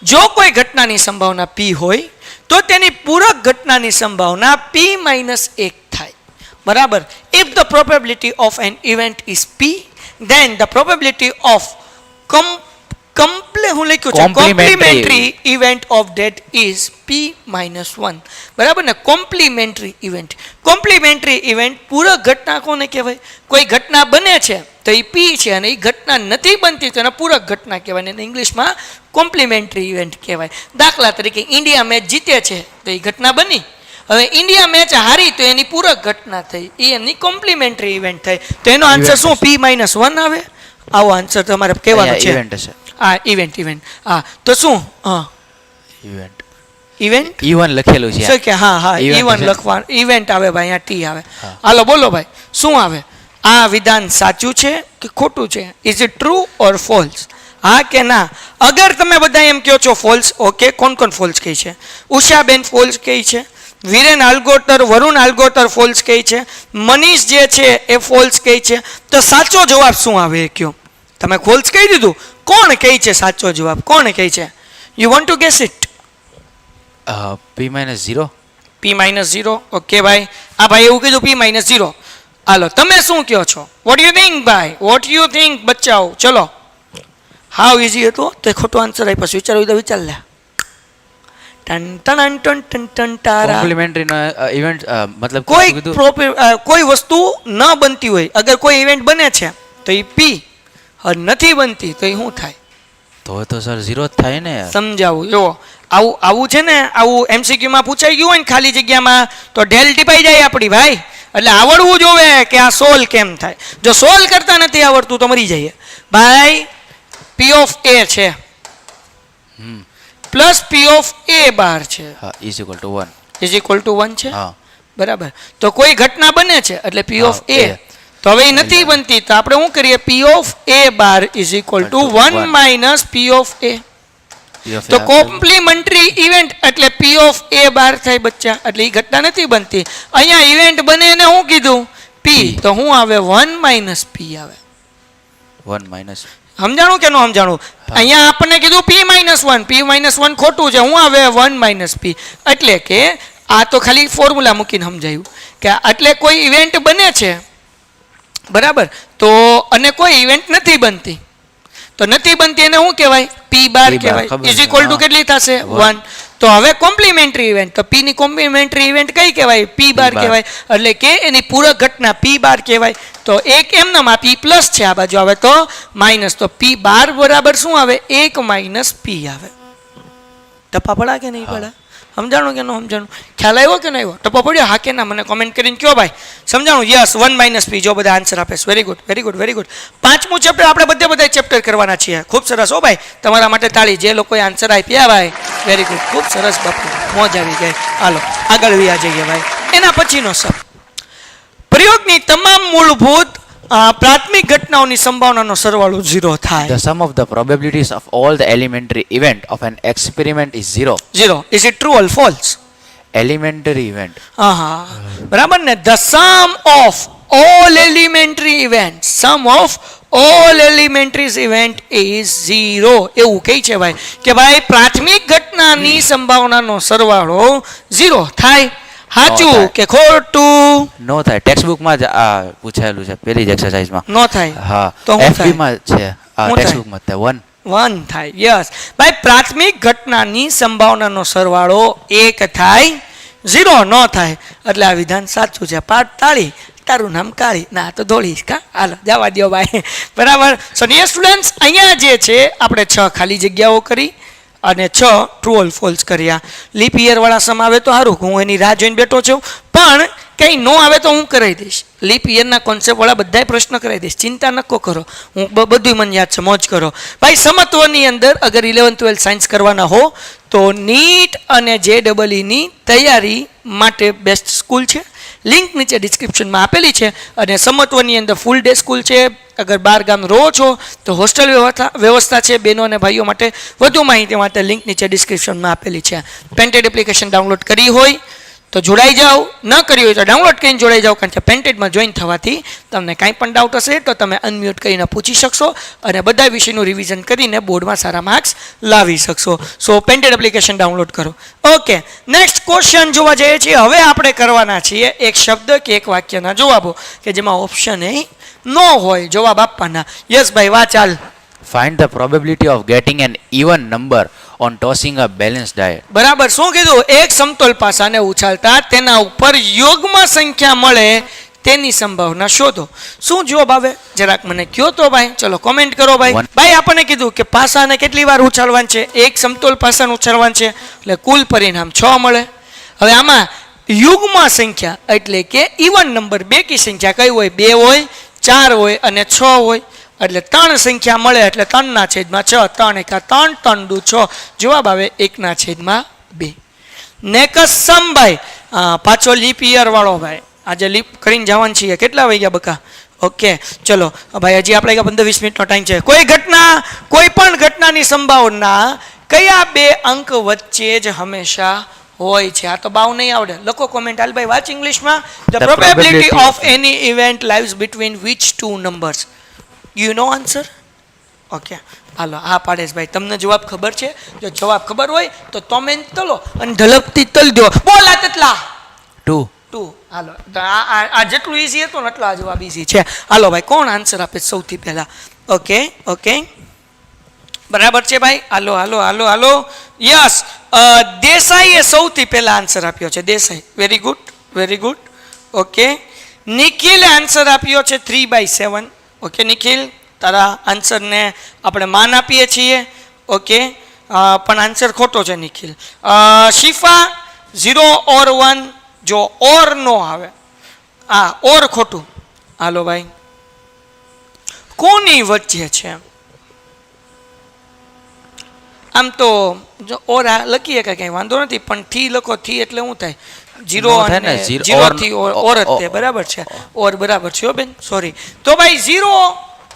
જો કોઈ ઘટનાની સંભાવના P હોય તો તેની પૂરક ઘટનાની સંભાવના P-1 થાય બરાબર. If the probability of an event is P, then the probability of complementary event of that is P-1 બરાબર ને. કોમ્પ્લિમેન્ટરી ઇવેન્ટ પૂરક ઘટના કોને કહેવાય? કોઈ ઘટના બને છે તો એ P છે અને એ ઘટના નથી બનતી તો એને પૂરક ઘટના કહેવાય અને ઇંગ્લિશમાં કોમ્પ્લિમેન્ટરી ઇવેન્ટ કહેવાય. દાખલા તરીકે ઇન્ડિયા મેચ જીતે છે તો એ ઘટના બની. હવે ઇન્ડિયા મેચ હારી તો એની પૂરક ઘટના થઈ, એ એની કોમ્પ્લિમેન્ટરી ઇવેન્ટ થઈ. તો એનો આન્સર શું P-1 આવે? આવો આન્સર તમારે કહેવાનો છે. હા ઇવેન્ટ. હા તો શું? હા ઇવેન્ટ લખેલું છે કે હા હા ઇવન લખવાનું. ઇવેન્ટ આવે ભાઈ, અહીંયા T આવે. હાલો બોલો ભાઈ શું આવે? આ વિધાન સાચું છે કે ખોટું છે? Is it true or false? હા કે ના? અગર તમે બધા એમ કહો છો ફોલ્સ, ઓકે. કોણ કોણ ફોલ્સ કહે છે? ઉષાબેન ફોલ્સ કહે છે. વિરેન અલગોતર, વરુણ અલગોતર ફોલ્સ કહે છે. મનીષ જે છે એ ફોલ્સ કહે છે. તો સાચો જવાબ શું આવે એ કયો? તમે ફોલ્સ કહી દીધું, કોણ કહે છે સાચો જવાબ? કોણ કહે છે? You want to gas it? P-0. P-0. Okay ભાઈ. હા ભાઈ એવું કીધું P-0. હાલો તમે શું કહો છો? વોટ યુ થિંક ભાઈ? વોટ યુ થિંક બચ્ચાઓ? ચલો હાવ ઇઝી હતો તો ખોટો આન્સર આપ્યો. વિચારવું તો વિચાર લે. કોમ્પ્લિમેન્ટરી ઇવેન્ટ મતલબ કોઈ વસ્તુ ન બનતી હોય, અગર કોઈ ઇવેન્ટ બને છે તો એ P, નથી બનતી તો એ શું થાય? તો સર 0 જ થાય ને. સમજાવું જો આવું છે ને, આવું MCQ માં પૂછાઈ ગયું હોય ને ખાલી જગ્યામાં તો ઢેલ ટીપાઈ જાય આપણી ભાઈ. એટલે આવડવું જોવે કે આ સોલ્વ કેમ થાય. જો સોલ્વ કરતા નથી આવડતું તો મરી જઈએ ભાઈ. P of A છે પ્લસ પી ઓફ એ બાર છે હા is equal two 1. Is equal two 1 છે. હા બરાબર. તો કોઈ ઘટના બને છે એટલે પી ઓફ હા, એ, A. તો હવે એ નથી બનતી, તો આપણે શું કરીએ, પી of A bar is equal two 1 minus P of A. P of તો A કોમ્પ્લિમેન્ટરી ઇવેન્ટ એટલે પી ઓફ એ બાર થાય બચ્ચા, એટલે એ ઘટના નથી બનતી. અહીંયા ઇવેન્ટ બને એને શું કીધું, પી, P. તો શું આવે, 1 માઇનસ પી આવે. 1 માઇનસ સમજાણું કે ન સમજાણું? અહીંયા આપણને કીધું પી માઇનસ 1, પી માઇનસ 1 ખોટું છે, શું આવે 1 માઇનસ પી. એટલે કે આ તો ખાલી ફોર્મ્યુલા મૂકીને સમજાયું કે એટલે કોઈ ઇવેન્ટ બને છે, બરાબર, તો અને કોઈ ઇવેન્ટ નથી બનતી, તો નથી બનતી એને શું કહેવાય, પી બાર P બાર, કહેવાય. ખબર ઇઝ છે, ઇક્વલ ટુ હા. કેટલી થશે, 1. 1. તો હવે કોમ્પ્લિમેન્ટરી ઇવેન્ટ, તો પી ની કોમ્પ્લિમેન્ટરી ઇવેન્ટ કઈ કહેવાય, પી બાર બાર. કહેવાય. એટલે કે એની પૂરક ઘટના પી બાર કહેવાય. તો એક એમનામ આ પી પ્લસ છે, આ બાજુ આવે તો માઇનસ, તો પી બાર બરાબર શું આવે, 1 માઇનસ પી આવે. ટપા પડા કે નહીં પડા? સમજાણું કે ન સમજાણું? ખ્યાલ આવ્યો કે નહીં આવ્યો? ટપો પડ્યો હા કે ના? મને કોમેન્ટ કરીને કયો ભાઈ. સમજાણું? યસ, 1 માઇનસ પી. જો બધા આન્સર આપે છે, very good very good very good. પાંચમું ચેપ્ટર આપણે બધા ચેપ્ટર કરવાના છીએ. ખૂબ સરસ હો ભાઈ, તમારા માટે તાળી જે લોકોએ આન્સર આપ્યા ભાઈ, વેરી ગુડ, ખૂબ સરસ બાપુ, મોજ આવી ગઈ. હાલો આગળ વ્યા જઈએ ભાઈ. એના પછીનો સબ, પ્રયોગની તમામ મૂળભૂત પ્રાથમિક ઘટનાઓની સંભાવનાનો સરવાળો 0 થાય. The sum of the probabilities of all the elementary event of an experiment is 0. 0. Is it true or false? Elementary event. હા બરાબર ને. The sum of all elementary events, sum of all elementary event is 0. એવું કહે છે ભાઈ કે ભાઈ પ્રાથમિક ઘટનાની સંભાવનાનો સરવાળો 0 થાય. સાચું થાય. કે ખોટું? નો થાય. ટેક્સ્ટબુક માં જ આ પૂછાયેલું છે પેલી જ એક્સરસાઇઝ માં. નો થાય. હા તો શું FB થાય? માં છે આ શું ટેક્સ્ટબુક માં થાય 1. 1 થાય. યસ ભાઈ, પ્રાથમિક ઘટનાની સંભાવનાનો સરવાળો 1 થાય, 0 ન થાય. એટલે આ વિધાન સાચું છે. પાઠ તાળી, તારું નામ કાળી, ના તો ધોળી કા. હાલો જવા દો ભાઈ, બરાબર. સો ડિયર સ્ટુડન્ટ્સ, અહીંયા જે છે આપણે 6 ખાલી જગ્યાઓ કરી અને 6 ટ્રુ ઓર ફોલ્સ કર્યા. લીપ યર વાળા સમ આવે તો સારું, હું એની રાહ જોઈને બેઠો છું, પણ કંઈ ન આવે તો હું કરાવી દઈશ. લીપ યરના કોન્સેપ્ટ વાળા બધાય પ્રશ્ન કરાવી દઈશ, ચિંતા નકો કરો, હું બધું મને યાદ છે, મોજ કરો ભાઈ. સમત્વની અંદર અગર 11th 12th સાયન્સ કરવાના હો તો નીટ અને JEE ની તૈયારી માટે બેસ્ટ સ્કૂલ છે. લિંક નીચે ડિસ્ક્રિપ્શનમાં આપેલી છે. અને સમત્વની અંદર ફૂલ ડે સ્કૂલ છે. અગર બહાર ગામ રહો છો તો હોસ્ટેલ વ્યવસ્થા છે બહેનો અને ભાઈઓ માટે. વધુ માહિતી માટે લિંક નીચે ડિસ્ક્રિપ્શનમાં આપેલી છે. પેન્ટેડ એપ્લિકેશન ડાઉનલોડ કરી હોય તો જોડાઈ જાઓ, ન કરી હોય તો ડાઉનલોડ કરીને જોડાઈ જાઓ, કારણ કે પેન્ટેડમાં જોઈન થવાથી તમને કાંઈ પણ ડાઉટ હશે તો તમે અનમ્યુટ કરીને પૂછી શકશો અને બધા વિષયનું રિવિઝન કરીને બોર્ડમાં સારા માર્ક્સ લાવી શકશો. સો પેન્ટેડ એપ્લિકેશન ડાઉનલોડ કરો. ઓકે, નેક્સ્ટ ક્વેશ્ચન જોવા જઈએ છીએ. હવે આપણે કરવાના છીએ એક શબ્દ કે એક વાક્યના જવાબો કે જેમાં ઓપ્શન એ ન હોય, જવાબ આપવાના. યસ ભાઈ, વાહ ચાલ. Find the probability of getting an even number on tossing a balanced die. બરાબર. શું કીધું? એક સમતોલ પાસાને ઉછાળતા તેના ઉપર યુગ્મ સંખ્યા મળે તેની સંભાવના શોધો. શું જવાબ આવે જરાક મને કયો તો ભાઈ. ચલો કોમેન્ટ કરો ભાઈ. ભાઈ આપણને કીધું કે પાસાને કેટલી વાર ઉછાળવાનું છે, એક સમતોલ પાસાને ઉછાળવાનું છે, એટલે કુલ પરિણામ 6 મળે. હવે આમાં યુગ્મ સંખ્યા એટલે કે ઇવન નંબર, બેકી સંખ્યા કઈ હોય, 2 હોય, 4 હોય અને 6 હોય, એટલે 3 સંખ્યા મળે, એટલે 3/6, 3 એકા 3, 3 દુ 6, જવાબ આવે 1/2. નેક્સ્ટ સમ ભાઈ, પાછો લીપ યર વાળો ભાઈ, આજે લીપ કરીને જવાનું છીએ. કેટલા વાગ્યા બકા? ઓકે ચલો ભાઈ, હજી આપણે 15-20 મિનિટનો ટાઈમ છે. કોઈ પણ ઘટનાની સંભાવના કયા 2 અંક વચ્ચે જ હંમેશા હોય છે? આ તો બાવ નહીં આવડે, લખો કોમેન્ટ. હાલ ભાઈ વાંચ ઇંગ્લિશમાં. The probability of any event lives between which 2 numbers? You know answer? Okay hello, હા પાડેશ ભાઈ, તમને જવાબ ખબર છે? જો જવાબ ખબર હોય તો કોમેન્ટ તલો અને ઝડપથી તલ દો. બોલા તેટલા 2. હાલો, તો આ જેટલું ઈઝી હતું ને એટલો આ જવાબ ઈઝી છે. હાલો ભાઈ, કોણ આન્સર આપે સૌથી પહેલા? ઓકે બરાબર છે ભાઈ. હાલો યસ, દેસાઈએ સૌથી પહેલા આન્સર આપ્યો છે. Desai, very good. ઓકે, નિખિલે આન્સર આપ્યો છે 3/7. ઓકે નિખિલ, તારા આન્સરને આપણે માન આપીએ છીએ. ઓકે, પણ આન્સર ખોટો છે નિખિલ. શિફા 0 or 1, જો ઓર નો આવે, ઓર ખોટું. હાલો ભાઈ, કોની વચ્ચે છે? આમ તો જો ઓર લખીએ કે કંઈ વાંધો નથી, પણ થી લખો, થી એટલે શું થાય? જીરો નો થાય ને, અને zero જીરો or- થી ઓર જ તે બરાબર છે, ઓર બરાબર છે હો બેન, સોરી. તો ભાઈ 0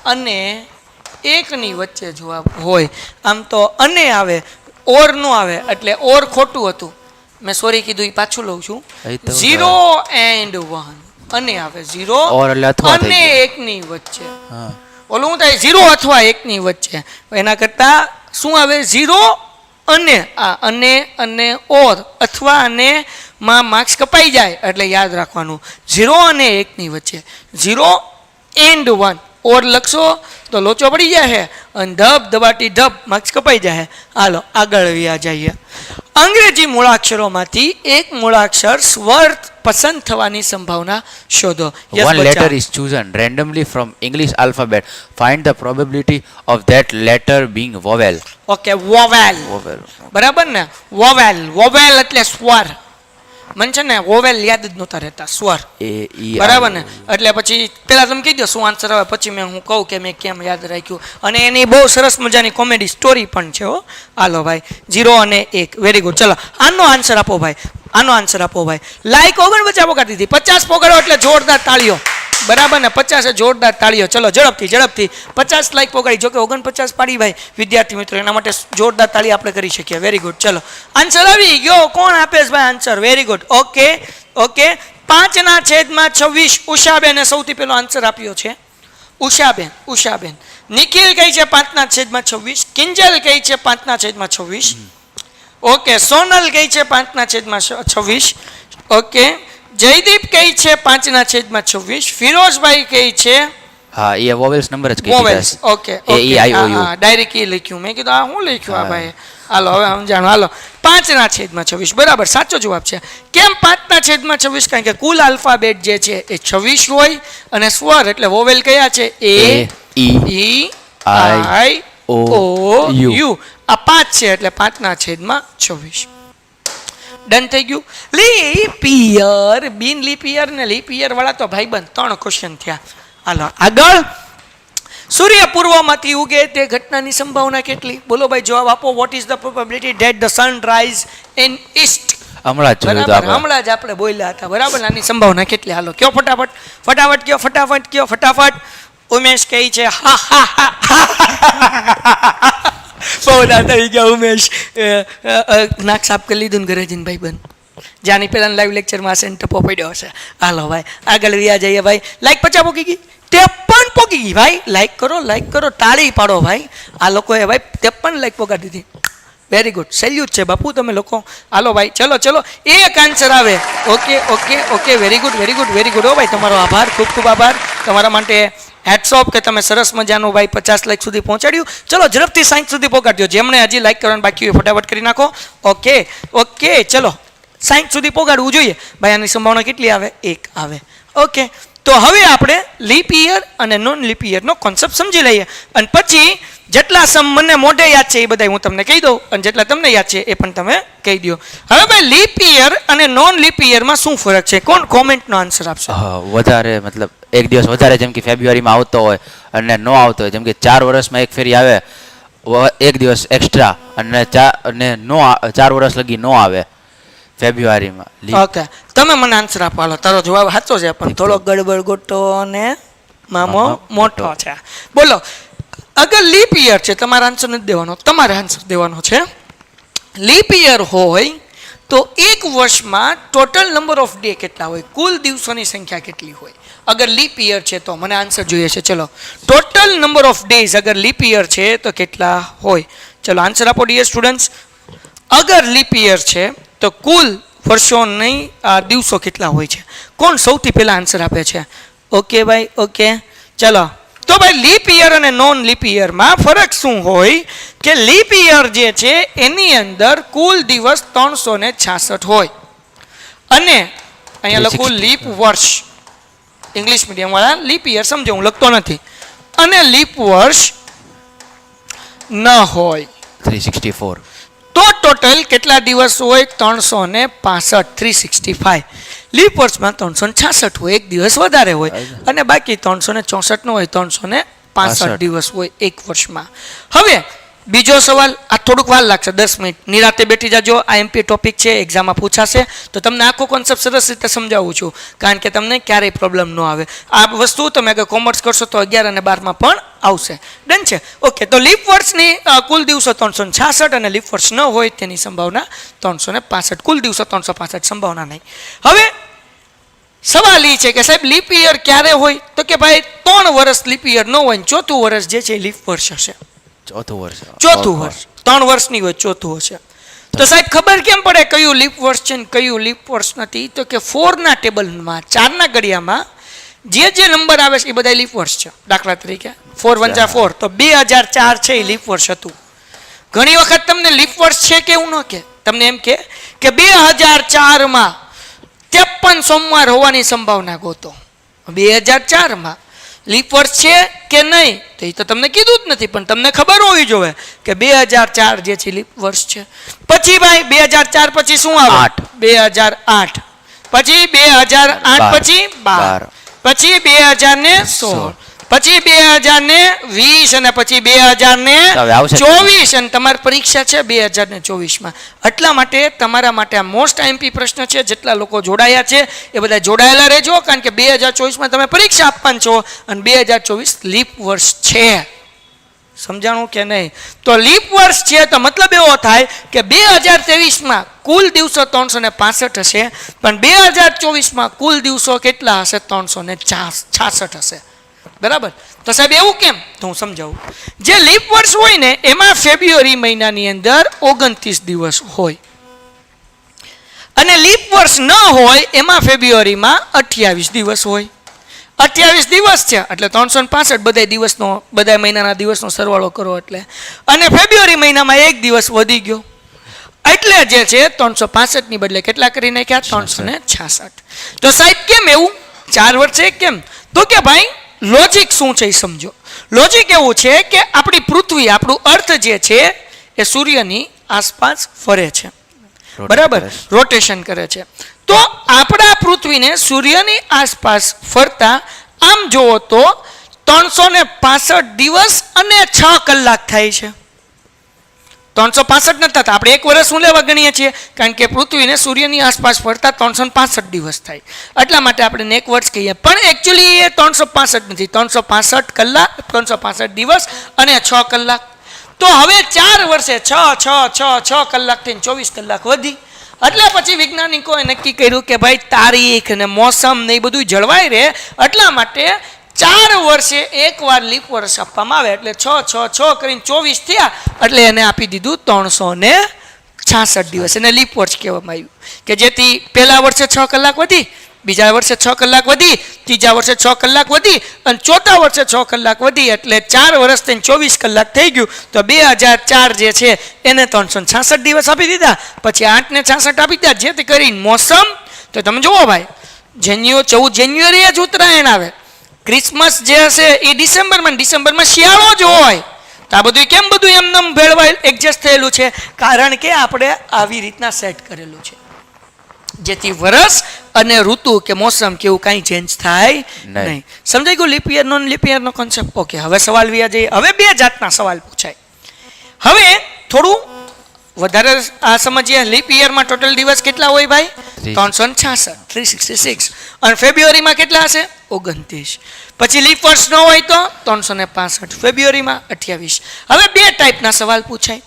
અને 1 ની વચ્ચે જો હોય, આમ તો અને આવે, ઓર નો આવે, એટલે ઓર ખોટું હતું, મેં સોરી કીધું, એ પાછું લઉં છું. એ તો 0 and 1 અને આવે, 0 Or એટલે અથવા થઈ અને ગયું. 1 ની વચ્ચે. હા ઓલું શું થાય? 0 અથવા 1 ની વચ્ચે. એના કરતા શું આવે? 0 અને આ અને ઓર અથવા અને માં માર્ક્સ કપાઈ જાય, એટલે યાદ રાખવાનું 0 અને 1 ની વચ્ચે. 0 and 1 ઓર લખશો તો લોચો પડી જાય, અને ધબ ધબાટી ધબ માર્ક્સ કપાઈ જાય. હાલો આગળ વ્યા જઈએ. અંગ્રેજી મૂળાક્ષરોમાંથી એક મૂળાક્ષર સ્વર પસંદ થવાની સંભાવના શોધો. Yes, one બચ્ચા. letter is chosen randomly from English alphabet. Find the probability of that letter being vowel. Okay, vowel. Vowel. બરાબર ને? વોવેલ. વોવેલ એટલે સ્વર. મને છે ને વોવેલ યાદ જ નહોતા રહેતા, સ્વર. A E બરાબર ને? એટલે પછી પેલા તમે કહી દો શું આન્સર આવે, પછી મેં હું કહું કે મેં કેમ યાદ રાખ્યું. અને એની બહુ સરસ મજાની કોમેડી સ્ટોરી પણ છે હો. હાલો ભાઈ, 0 અને 1, વેરી ગુડ. ચલો આનો આન્સર આપો ભાઈ, આનો આન્સર આપો ભાઈ. લાઈક 49 પોગાડી દીધી, 50 પોગાડો એટલે જોરદાર તાળીઓ. બરાબર ને? 50 જોરદાર તાળીઓ. ચલો ઝડપથી 50 લાઈક પોગાડી. જો કે 49 પાડી ભાઈ વિદ્યાર્થી મિત્રો, એના માટે જોરદાર તાળી આપણે કરી શકીએ. Very good. ચલો આન્સર આવી ગયો. કોણ આપે છે ભાઈ આન્સર? Very good. ઓકે 5/26 ઉષાબેને સૌથી પહેલો આન્સર આપ્યો છે. ઉષાબેન. નિખિલ કહી છે 5/26. કિંજલ કહી છે 5/26. ઓકે, સોનલ કહી છે 5/26. ઓકે, જયદીપ કહી છે 5/26. ફિરોઝભાઈ કહી છે હા એ vowels number જ કહી વોવેલ્સ. દીધા okay A, E, I, O, U. Direct એ લખ્યું. મેં કીધું આ હું લખ્યું આ ભાઈ. હાલો હવે સમજાણું. હાલો 5/26 બરાબર સાચો જવાબ છે. કેમ 5/26? કારણ કે કુલ આલ્ફાબેટ જે છે એ 26 હોય, અને સ્વર એટલે વોવેલ કયા છે? A, E, I, O, U. આ 5 છે એટલે 5/26. ડન થઈ ગયું. લીપ યર, બિન લીપ યર ને લીપ યર વાળા તો ભાઈબંધ 3 ક્વેશ્ચન થયા. હાલો આગળ. સૂર્ય પૂર્વમાંથી ઉગે તે ઘટનાની સંભાવના કેટલી? બોલો ભાઈ, જવાબ આપો. Vote is the probability that the sun rise in East? હમણાં જ જોયું હતું બરાબર, આપણે. હમણાં જ આપણે બોલ્યા હતા. બરાબર, આની સંભાવના કેટલી? હાલો કયો ફટાફટ કયો. ઉમેશ કહી છે હા હા હા. બહુ દાતા થઈ ગયા ઉમેશ. નાક સાફ કરી લીધું ને ઘરે જઈને ભાઈબંધ. જાની પેલા લાઈવ લેક્ચરમાં ટપો પડ્યો હશે. હાલો ભાઈ આગળ વ્યા જઈએ ભાઈ. લાઈક 50 પોકી ગઈ, 53 પોકી ગઈ ભાઈ. લાઈક કરો, તાળી પાડો ભાઈ. આ લોકોએ ભાઈ 53 લાઈક પોકાડી દીધી. વેરી ગુડ, સેલ્યુટ છે બાપુ તમે લોકો. હાલો ભાઈ ચલો એક આન્સર આવે. ઓકે વેરી ગુડ હો ભાઈ. તમારો આભાર, ખૂબ આભાર તમારા માટે. હેટ્સ ઓફ કે તમે સરસ મજાનું ભાઈ 50 લાઈક સુધી પહોંચાડ્યું. ચલો ઝડપથી 60 સુધી પહોંચાડજો. જેમણે હજી લાઈક કરવાનું બાકી હોય ફટાફટ કરી નાખો. ઓકે ચલો 60 સુધી પહોંચાડવું જોઈએ ભાઈ. આની સંભાવના કેટલી આવે? 1 આવે. ઓકે, તો હવે આપણે લીપ યર અને નોન લીપ યરનો કોન્સેપ્ટ સમજી લઈએ, અને પછી જેટલા મને મોઢે યાદ છે એ બધા હું તમને કહી દઉં, અને જેટલા તમને યાદ છે એ પણ તમે કહી દો. હવે ભાઈ લીપ યર અને નોન લીપ યરમાં શું ફરક છે? કોણ કોમેન્ટનો આન્સર આપશે? વધારે મતલબ એક દિવસ વધારે, જેમ કે ફેબ્રુઆરીમાં આવતો હોય અને નો આવતો હોય, જેમ કે 4 વર્ષમાં એક ફેરી આવે, એક દિવસ એક્સ્ટ્રા, અને 4 વર્ષ લગી નો આવે ફેબ્રુઆરીમાં. ઓકે, તમે મને આન્સર આપો. હાલો તારો જવાબ સાચો છે, પણ થોડો ગડબડ ગોટો અને મામો મોટો છે. બોલો, અગર લીપ યર છે, તમારે આન્સર નથી દેવાનો, તમારે આન્સર દેવાનો છે. લીપ યર હોય તો એક વર્ષમાં ટોટલ નંબર ઓફ ડે કેટલા હોય? કુલ દિવસોની સંખ્યા કેટલી હોય? અગર લીપ યર છે તો મને આન્સર જોઈએ છે. ચલો, ટોટલ નંબર ઓફ ડેઝ અગર લીપ યર છે તો કેટલા હોય? ચલો આન્સર આપો ડિયર સ્ટુડન્ટ્સ. અગર લીપ યર છે તો કુલ વર્ષોની દિવસો કેટલા હોય છે? કોણ સૌથી પહેલા આન્સર આપે છે? ઓકે ભાઈ, ઓકે ચલો. તો ભાઈ લીપ યર અને નોન લીપ યરમાં ફરક શું હોય? કે લીપ યર જે છે એની અંદર કુલ દિવસ 366 હોય, અને અહીંયા લખું લીપ વર્ષ. ઇંગ્લિશ મીડિયમ વાળા લીપ યર સમજો, હું લખતો નથી. અને લીપ વર્ષ ન હોય 364. તો ટોટલ કેટલા દિવસ હોય? 365, 365. લીપ વર્ષમાં 366 હોય, એક દિવસ વધારે હોય, અને બાકી 364 નો હોય, 365 દિવસ હોય એક વર્ષમાં. હવે બીજો સવાલ, આ થોડુંક વાર લાગશે, 10 મિનિટ નિરાતે બેઠી જાજો. આ એમપી ટોપિક છે, એક્ઝામમાં પૂછાશે, તો તમને આખો કોન્સેપ્ટ સરસ રીતે સમજાવું છું, કારણ કે તમને ક્યારેય પ્રોબ્લેમ ન આવે. આ વસ્તુ તમે અગર કોમર્સ કરશો તો 11 અને 12માં પણ આવશે. ડન છે? ઓકે. તો લીપ વર્ષની કુલ દિવસો 366 અને લીપ વર્ષ ન હોય તેની સંભાવના 365. કુલ દિવસો 365, સંભાવના નહીં. હવે સવાલ એ છે કે સાહેબ લીપ યર ક્યારે હોય? તો કે ભાઈ 3 વર્ષ લીપ યર ન હોય, ચોથું વર્ષ જે છે એ લીપ વર્ષ હશે. ચોથું વર્ષ 3 વર્ષની હોય, ચોથું હશે. તો સાહેબ ખબર કેમ પડે કયું લીપ વર્ષ છે ને કયું લીપ વર્ષ નથી? તો કે 4 ના ટેબલમાં, 4 ના ઘડિયામાં જે નંબર આવે છે એ બધા લીપ વર્ષ છે. દાખલા તરીકે 4 1 4, તો 2004 છે એ લીપ વર્ષ હતું. ઘણી વખત તમને લીપ વર્ષ છે કે એવું ન કે, તમને એમ કે 2004માં 53 સોમવાર હોવાની સંભાવના ગોતો. 2004માં લીપ વર્ષ છે કે નહીં તો એ તો તમને કીધું જ નથી, પણ તમને ખબર હોવી જોઈએ કે 2004 જે છે લીપ વર્ષ છે. પછી ભાઈ 2004 પછી શું આવે? 2008, પછી 2008 પછી 12, પછી 2016, પછી 2020 અને પછી 2024, અને તમારી પરીક્ષા છે 2024માં. એટલા માટે તમારા માટે આ મોસ્ટ આઈએમપી પ્રશ્ન છે. જેટલા લોકો જોડાયા છે એ બધા જોડાયેલા રહેજો, કારણ કે 2024માં તમે પરીક્ષા આપવાના છો અને 2024 લીપ વર્ષ છે. સમજાણું કે નહીં? તો લીપ વર્ષ છે તો મતલબ એવો થાય કે 2023માં કુલ દિવસો 365 હશે, પણ 2024માં કુલ દિવસો કેટલા હશે? 366 હશે. બરાબર? તો સાહેબ એવું કેમ? તો હું સમજાવું. જે લીપ વર્ષ હોય ને એમાં ફેબ્રુઆરી મહિનાની અંદર 29 દિવસ હોય, અને લીપ વર્ષ ન હોય એમાં ફેબ્રુઆરીમાં 28 દિવસ હોય. 28 દિવસ છે એટલે 365 બધા દિવસનો, બધા મહિનાના દિવસનો સરવાળો કરો એટલે, અને ફેબ્રુઆરી મહિનામાં 1 દિવસ વધી ગયો એટલે જે છે 365 ની બદલે કેટલા કરી નાખ્યા? 366. તો સાહેબ કેમ એવું 4 વર્ષે કેમ? તો કે ભાઈ લોજિક શું છે એ સમજો. લોજિક એવું છે કે આપણી પૃથ્વી, આપણું અર્થ જે છે એ સૂર્યની આસપાસ ફરે છે, બરાબર? રોટેશન કરે છે. તો આપણા પૃથ્વીને સૂર્યની આસપાસ ફરતા આમ જોવો તો 365 દિવસ અને 6 કલાક થાય છે. 365 નથી થતા, આપણે 1 વર્ષ શું લેવા ગણીએ છીએ? કારણ કે પૃથ્વીને સૂર્યની આસપાસ ફરતા 365 દિવસ થાય, એટલા માટે આપણે 1 વર્ષ કહીએ. પણ એકચ્યુઅલી એ 365 નથી, 365 કલાક, 365 દિવસ અને 6 કલાક. તો હવે 4 વર્ષે 6 કલાક થઈને 24 કલાક વધી. એટલે પછી વૈજ્ઞાનિકોએ નક્કી કર્યું કે ભાઈ તારીખ ને મોસમ ને એ બધું જળવાઈ રહે, એટલા માટે 4 વર્ષે 1 વાર લીપ વર્ષ આપવામાં આવે. એટલે 6 કરીને 24 થયા એટલે એને આપી દીધું 366 દિવસ. એને લીપ વર્ષ કહેવામાં આવ્યું, કે જેથી પહેલા વર્ષે 6 કલાક વધી, બીજા વર્ષે 6 કલાક વધી, ત્રીજા વર્ષે 6 કલાક વધી, અને ચોથા વર્ષે 6 કલાક વધી, એટલે 4 વર્ષ થઈને 24 કલાક થઈ ગયું. તો 2004 જે છે એને 366 દિવસ આપી દીધા, પછી 8 ને 66 આપી દીધા, જેથી કરીને મોસમ, તો તમે જુઓ ભાઈ 14 જાન્યુઆરીએ જ ઉત્તરાયણ આવે, ક્રિસમસ જે હશે એ ડિસેમ્બરમાં શિયાળો જ હોય. તો આ બધું કેમ બધું એમનેમ ભેળવાય એડજસ્ટ થયેલું છે? કારણ કે આપણે આવી રીતના સેટ કરેલું છે, જેથી વર્ષ અને ઋતુ કે મોસમ કે એવું કાંઈ ચેન્જ થાય નહીં. સમજાઈ ગયું લીપ યર નોન લીપ યરનો કોન્સેપ્ટ? ઓકે. હવે સવાલ વ્યા જઈએ. હવે 2 જાતના સવાલ પૂછાય. હવે થોડું વધારે આ સમજીએ. લીપ યરમાં ટોટલ દિવસ કેટલા હોય ભાઈ? 366, 366. અને ફેબ્રુઆરીમાં કેટલા હશે? 29. પછી લીપ વર્ષ ન હોય તો 365, ફેબ્રુઆરીમાં 28. હવે 2 ટાઈપના સવાલ પૂછાય.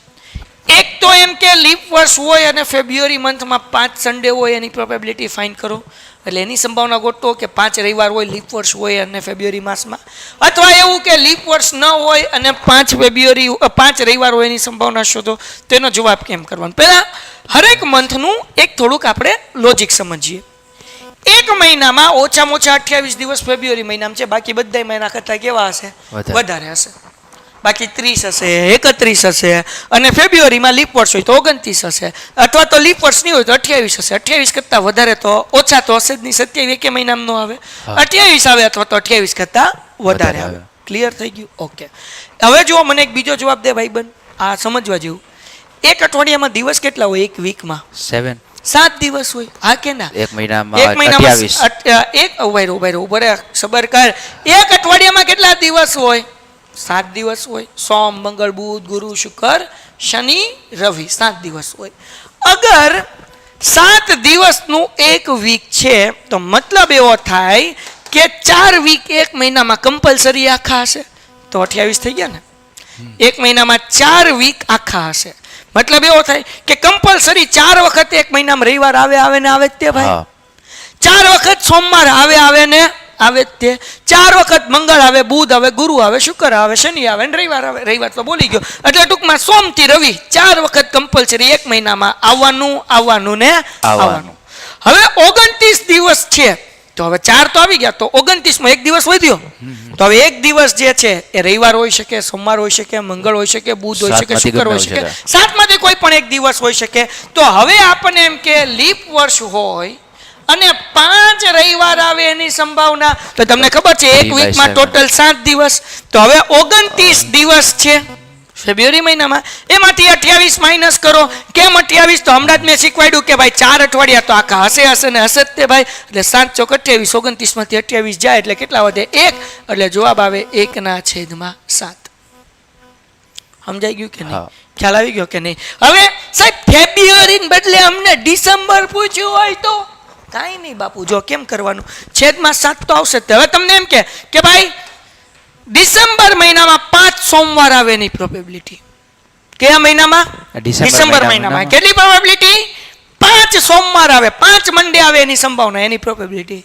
એક તો એમ કે લીપ વર્ષ હોય અને ફેબ્રુઆરી મંથમાં 5 સન્ડે હોય, એની પ્રોબેબિલિટી ફાઇન્ડ કરો, એટલે એની સંભાવના ગોતો કે 5 રવિવાર હોય, લીપ વર્ષ હોય અને ફેબ્રુઆરી માસમાં. અથવા એવું કે લીપ વર્ષ ન હોય અને 5 રવિવાર હોય, એની સંભાવના શોધો. તો એનો જવાબ કેમ કરવાનો? પહેલા હરેક મંથનું એક થોડુંક આપણે લોજિક સમજીએ. એક મહિનામાં ઓછામાં ઓછા 28 દિવસ ફેબ્રુઆરી મહિનામાં છે, બાકી બધા મહિના કરતાં કેવા હશે? વધારે હશે. બાકી 30 હશે, 31 હશે, અને ફેબ્રુઆરીમાં લીપ વર્ષ હોય તો 29 હશે, અથવા તો લીપ વર્ષ નહીં હોય તો 28 હશે. 28 કરતાં વધારે તો ઓછા તો હશે જ નહીં. 27 એકે મહિનામાં ન આવે, 28 આવે અથવા તો 28 કરતાં વધારે આવે. ક્લિયર થઈ ગયું? ઓકે. હવે જુઓ, મને એક બીજો જવાબ દે ભાઈબંધ, આ સમજવા જેવું. એક અઠવાડિયામાં દિવસ કેટલા હોય? એક વીકમાં 7 દિવસ હોય. હા કે ના? એક મહિનામાં 28. એક સબર કર, એક અઠવાડિયામાં કેટલા દિવસ હોય? 7 દિવસ હોય, સોમ મંગળ બુધ ગુરુ શુક્ર શનિ રવિ 7 દિવસ હોય. અગર 7 દિવસનું એક વીક છે તો મતલબ એવો થાય કે 4 વીક એક મહિનામાં કમ્પલસરી આખા હશે તો 28 થઈ ગયા ને. એક મહિનામાં 4 વીક આખા હશે મતલબ એવો થાય કે કમ્પલસરી 4 વખત એક મહિનામાં રવિવાર આવે ને આવે જ તે ભાઈ. 4 વખત સોમવાર આવે ને આવે તે. 4 વખત મંગળ આવે, બુધ આવે, ગુરુ આવે, શુક્ર આવે, શનિ આવે ને રવિવાર આવે. રવિવાર તો બોલી ગયો એટલે ટૂંકમાં સોમ થી રવિ 4 વખત કમ્પલસરી એક મહિનામાં આવવાનું ને આવવાનું. હવે 29 દિવસ છે તો હવે 4 તો આવી ગયા તો 29 માં એક દિવસ વધ્યો તો હવે એક દિવસ જે છે એ રવિવાર હોઈ શકે, સોમવાર હોઈ શકે, મંગળ હોઈ શકે, બુધ હોઈ શકે, શુક્ર હોઈ શકે, 7 માંથી કોઈ પણ એક દિવસ હોઈ શકે. તો હવે આપણને એમ કે લીપ વર્ષ હોય અને 5 રવિવાર આવે એની સંભાવના. તો તમને ખબર છે એક વીકમાં ટોટલ 7 દિવસ તો હવે 29 દિવસ છે ફેબ્રુઆરી મહિનામાં. એમાંથી 28 માઇનસ કરો. કેમ 28? તો હમણાં જ મેં શીખવાડ્યું કે ભાઈ 4 અઠવાડિયા તો આખા હશે ને હશે જ તે ભાઈ. એટલે 7 ચોક 28, 29 માંથી 28 જાય એટલે કેટલા વધે 1 એટલે જવાબ આવે 1/7. સમજાઈ ગયું કે નહીં? ખ્યાલ આવી ગયો કે નહીં? હવે સાહેબ ફેબ્રુઆરી ને બદલે અમને ડિસેમ્બર પૂછ્યું હોય તો કાંઈ નહીં બાપુ, જો કેમ કરવાનું, છેદમાં 7 તો આવશે. હવે તમને એમ કે ભાઈ ડિસેમ્બર મહિનામાં 5 સોમવાર આવે એની પ્રોબેબિલિટી. કયા મહિનામાં? ડિસેમ્બર મહિનામાં. કેટલી પ્રોબેબિલિટી? 5 સોમવાર આવે, 5 મંડે આવે એની સંભાવના, એની પ્રોબેબિલિટી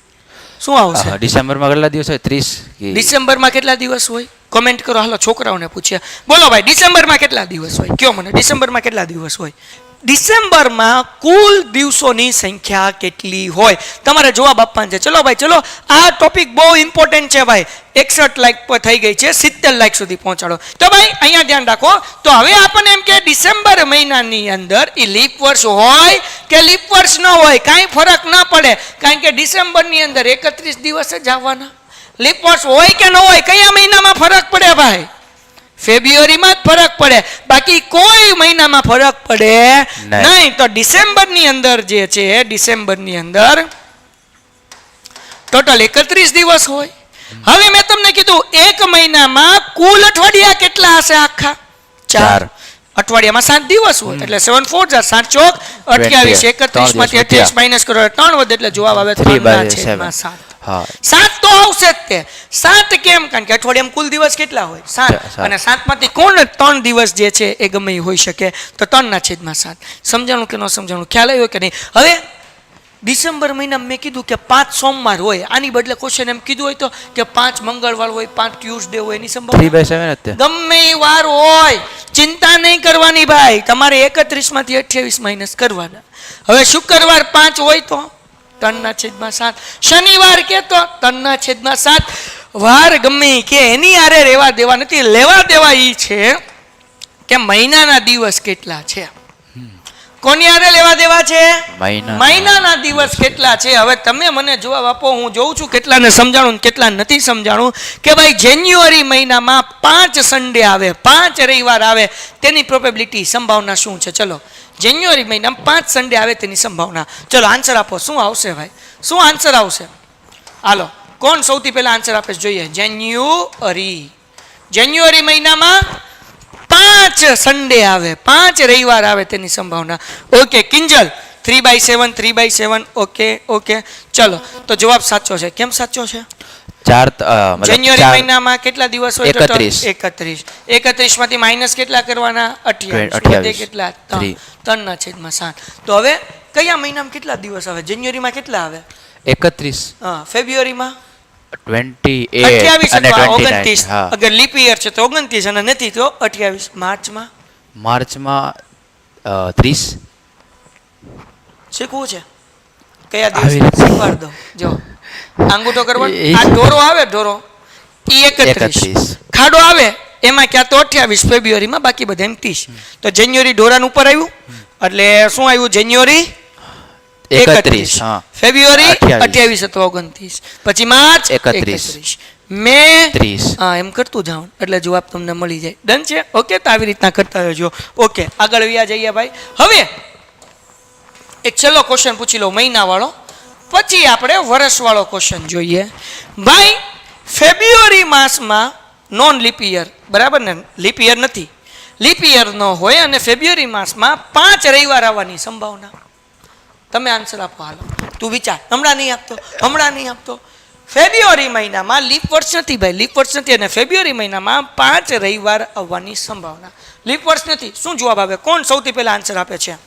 શું આવશે? ડિસેમ્બરમાં કેટલા દિવસ હોય? 30. ડિસેમ્બરમાં કેટલા દિવસ હોય? કોમેન્ટ કરો. હાલો છોકરાઓને પૂછ્યા, બોલો ભાઈ ડિસેમ્બરમાં કેટલા દિવસ હોય? કયો મને, ડિસેમ્બરમાં કેટલા દિવસ હોય? ડિસેમ્બરમાં કુલ દિવસોની સંખ્યા કેટલી હોય? તમારે જવાબ આપવાનો છે. ચલો ભાઈ ચલો, આ ટોપિક બહુ ઇમ્પોર્ટન્ટ છે ભાઈ. 61 લાઈક પર થઈ ગઈ છે, 70 લાઈક સુધી પહોંચાડો. તો ભાઈ અહીંયા ધ્યાન રાખો. તો હવે આપણને એમ કે ડિસેમ્બર મહિનાની અંદર એ લીપ વર્ષ હોય કે લીપ વર્ષ ન હોય કાંઈ ફરક ન પડે, કારણ કે ડિસેમ્બરની અંદર 31 દિવસ જ આવવાના. લીપ વર્ષ હોય કે ન હોય કયા મહિનામાં ફરક પડે ભાઈ? ફેબ્રુઆરીમાં જ ફરક પડે, બાકી કોઈ મહિનામાં ફરક પડે નહીં. તો ડિસેમ્બરની અંદર જે છે, ડિસેમ્બરની અંદર ટોટલ 31 દિવસ હોય. હવે મેં તમને કીધું એક મહિનામાં કુલ અઠવાડિયા કેટલા હશે? આખા 4 અઠવાડિયામાં 7 દિવસ હોય એટલે 7 4 7 ચોક 28. 31 માંથી 28 માઇનસ કરો 3 વધે એટલે જવાબ આવે 3/7. 7 તો આવશે જ તે. 7 કેમ? કારણ કે અઠવાડિયામાં કુલ દિવસ કેટલા હોય? 7 અને 7 માંથી કોણ 3 દિવસ જે છે એ ગમે એ હોઈ શકે તો 3/7. સમજાણું કે ન સમજાણું? ખ્યાલ આવ્યો કે નહીં? હવે ડિસેમ્બર મહિનામાં મેં કીધું કે 5 સોમવાર હોય, આની બદલે ક્વેશ્ચન એમ કીધું હોય તો કે 5 મંગળવાર હોય, 5 ટ્યુઝડે હોય, એની સંભાવના 3/7 ગમે એ વાર હોય, ચિંતા નહીં કરવાની ભાઈ. તમારે 31 માંથી 28 માઇનસ કરવાના. હવે શુક્રવાર 5 હોય તો 3/7. શનિવાર કે તો 3/7. વાર ગમે કે એની આરે રહેવા દેવા નથી. લેવા દેવા ઈ છે કે મહિનાના દિવસ કેટલા છે. કોની આરે લેવા દેવા છે? મહિનાના દિવસ કેટલા છે. હવે તમે મને જવાબ આપો, હું જોઉં છું કેટલાને સમજાણું કેટલા નથી સમજાણું. કે ભાઈ જાન્યુઆરી મહિનામાં 5 સન્ડે આવે, 5 રવિવાર આવે, તેની પ્રોબેબિલિટી સંભાવના શું છે? ચલો, જાન્યુઆરી મહિનામાં 5 સન્ડે આવે તેની સંભાવના. ચલો આન્સર આપો, શું આવશે ભાઈ? શું આન્સર આવશે? હાલો, કોણ સૌથી પહેલા આન્સર આપે જોઈએ? જાન્યુઆરી મહિનામાં 5 સન્ડે આવે, 5 રવિવાર આવે તેની સંભાવના. ઓકે કિંજલ, 3/7 3/7. ઓકે ચલો, તો જવાબ સાચો છે. કેમ સાચો છે? જાન્યુઆરી મહિનામાં કેટલા દિવસ હોય? 31 માંથી માઇનસ કેટલા કરવાના? 28. કેટલા? 3/7. તો હવે કયા મહિનામાં કેટલા દિવસ આવે? જાન્યુઆરીમાં કેટલા આવે? 31. ફેબ્રુઆરીમાં 28 અને 29. અગર લીપ યર છે તો 29 અને નથી તો 28. માર્ચમાં 30. શીખવું છે? કયા દિવસ શીખવાડ દો. જો આંગૂઠો કરવાનો, આ ઢોરો આવે, ઢોરો ઈ 31. ખાડો આવે એમાં ક્યાં તો 28 ફેબ્રુઆરીમાં, બાકી બધા 30. તો જાન્યુઆરી ઢોરાનું ઉપર આવ્યું એટલે શું આવ્યું? જાન્યુઆરી 31, ફેબ્રુઆરી 28 અથવા 29, પછી માર્ચ 31, મે 30. હા, એમ કરતું જાવ એટલે જવાબ તમને મળી જાય. ડન છે? ઓકે, તો આવી રીતના કરતા રહેજો. ઓકે, આગળ વ્યા જઈએ ભાઈ. હવે એક છેલ્લો ક્વેશ્ચન પૂછી લો મહિના વાળો, પછી આપણે વર્ષ વાળો ક્વેશ્ચન જોઈએ. ભાઈ ફેબ્રુઆરી માસમાં નોન લીપ યર, બરાબર ને, લીપ યર નથી, લીપ યર ન હોય અને ફેબ્રુઆરી માસમાં 5 રવિવાર આવવાની સંભાવના. તમે આન્સર આપો, હાલો તું વિચાર. હમણાં નહીં આપતો. ફેબ્રુઆરી મહિનામાં લીપ વર્ષ નથી ભાઈ, લીપ વર્ષ નથી, અને ફેબ્રુઆરી મહિનામાં 5 રવિવાર આવવાની સંભાવના. લીપ વર્ષ નથી. શું જવાબ આવે? કોણ સૌથી પહેલા આન્સર આપે છે?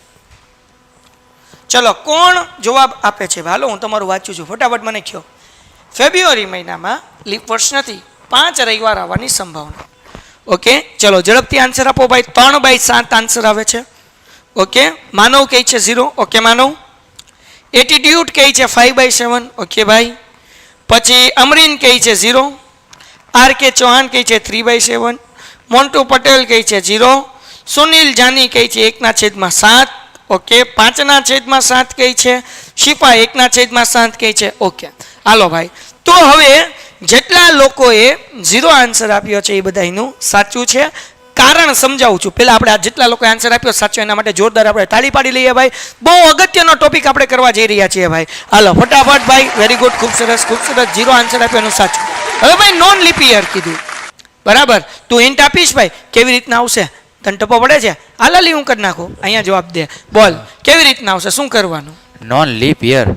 ચલો, કોણ જવાબ આપે છે? હાલો હું તમારું વાંચું છું, ફટાફટ મને કહો. ફેબ્રુઆરી મહિનામાં લીપ વર્ષ નથી, 5 રવિવાર આવવાની સંભાવના. ઓકે, ચલો ઝડપથી આન્સર આપો ભાઈ. 3/7 આન્સર આવે છે. ઓકે, માનવ કહે છે 0. ઓકે માનવ. એટીટ્યુડ કહે છે 5/7. ઓકે ભાઈ. પછી અમરીન કહે છે 0. આર કે ચૌહાણ કહે છે 3/7. મોન્ટુ પટેલ કહે છે 0. સુનિલ જાની કહે છે 1/7. ઓકે, 5/7 કહે છે. શિફા 1/7 કહે છે. ઓકે હાલો ભાઈ, તો હવે જેટલા લોકોએ 0 આન્સર આપ્યો છે એ બધાનું સાચું છે. કારણ સમજાવું છું. પહેલા આપણે આ જેટલા લોકોએ આન્સર આપ્યો સાચો એના માટે જોરદાર આપણે તાળી પાડી લઈએ ભાઈ. બહુ અગત્યનો ટોપિક આપણે કરવા જઈ રહ્યા છીએ ભાઈ. હાલો ફટાફટ ભાઈ, વેરી ગુડ, ખૂબ સરસ ખૂબ સરસ. 0 આન્સર આપ્યો એનું સાચું. હવે ભાઈ નોન લીપ યર કીધું, બરાબર. તું હિન્ટ આપીશ ભાઈ કેવી રીતના આવશે? તને ટપો પડે છે? હાલાલી હું કરી નાખું, અહીંયા જવાબ દે. બોલ કેવી રીતના આવશે, શું કરવાનું? Non leap year.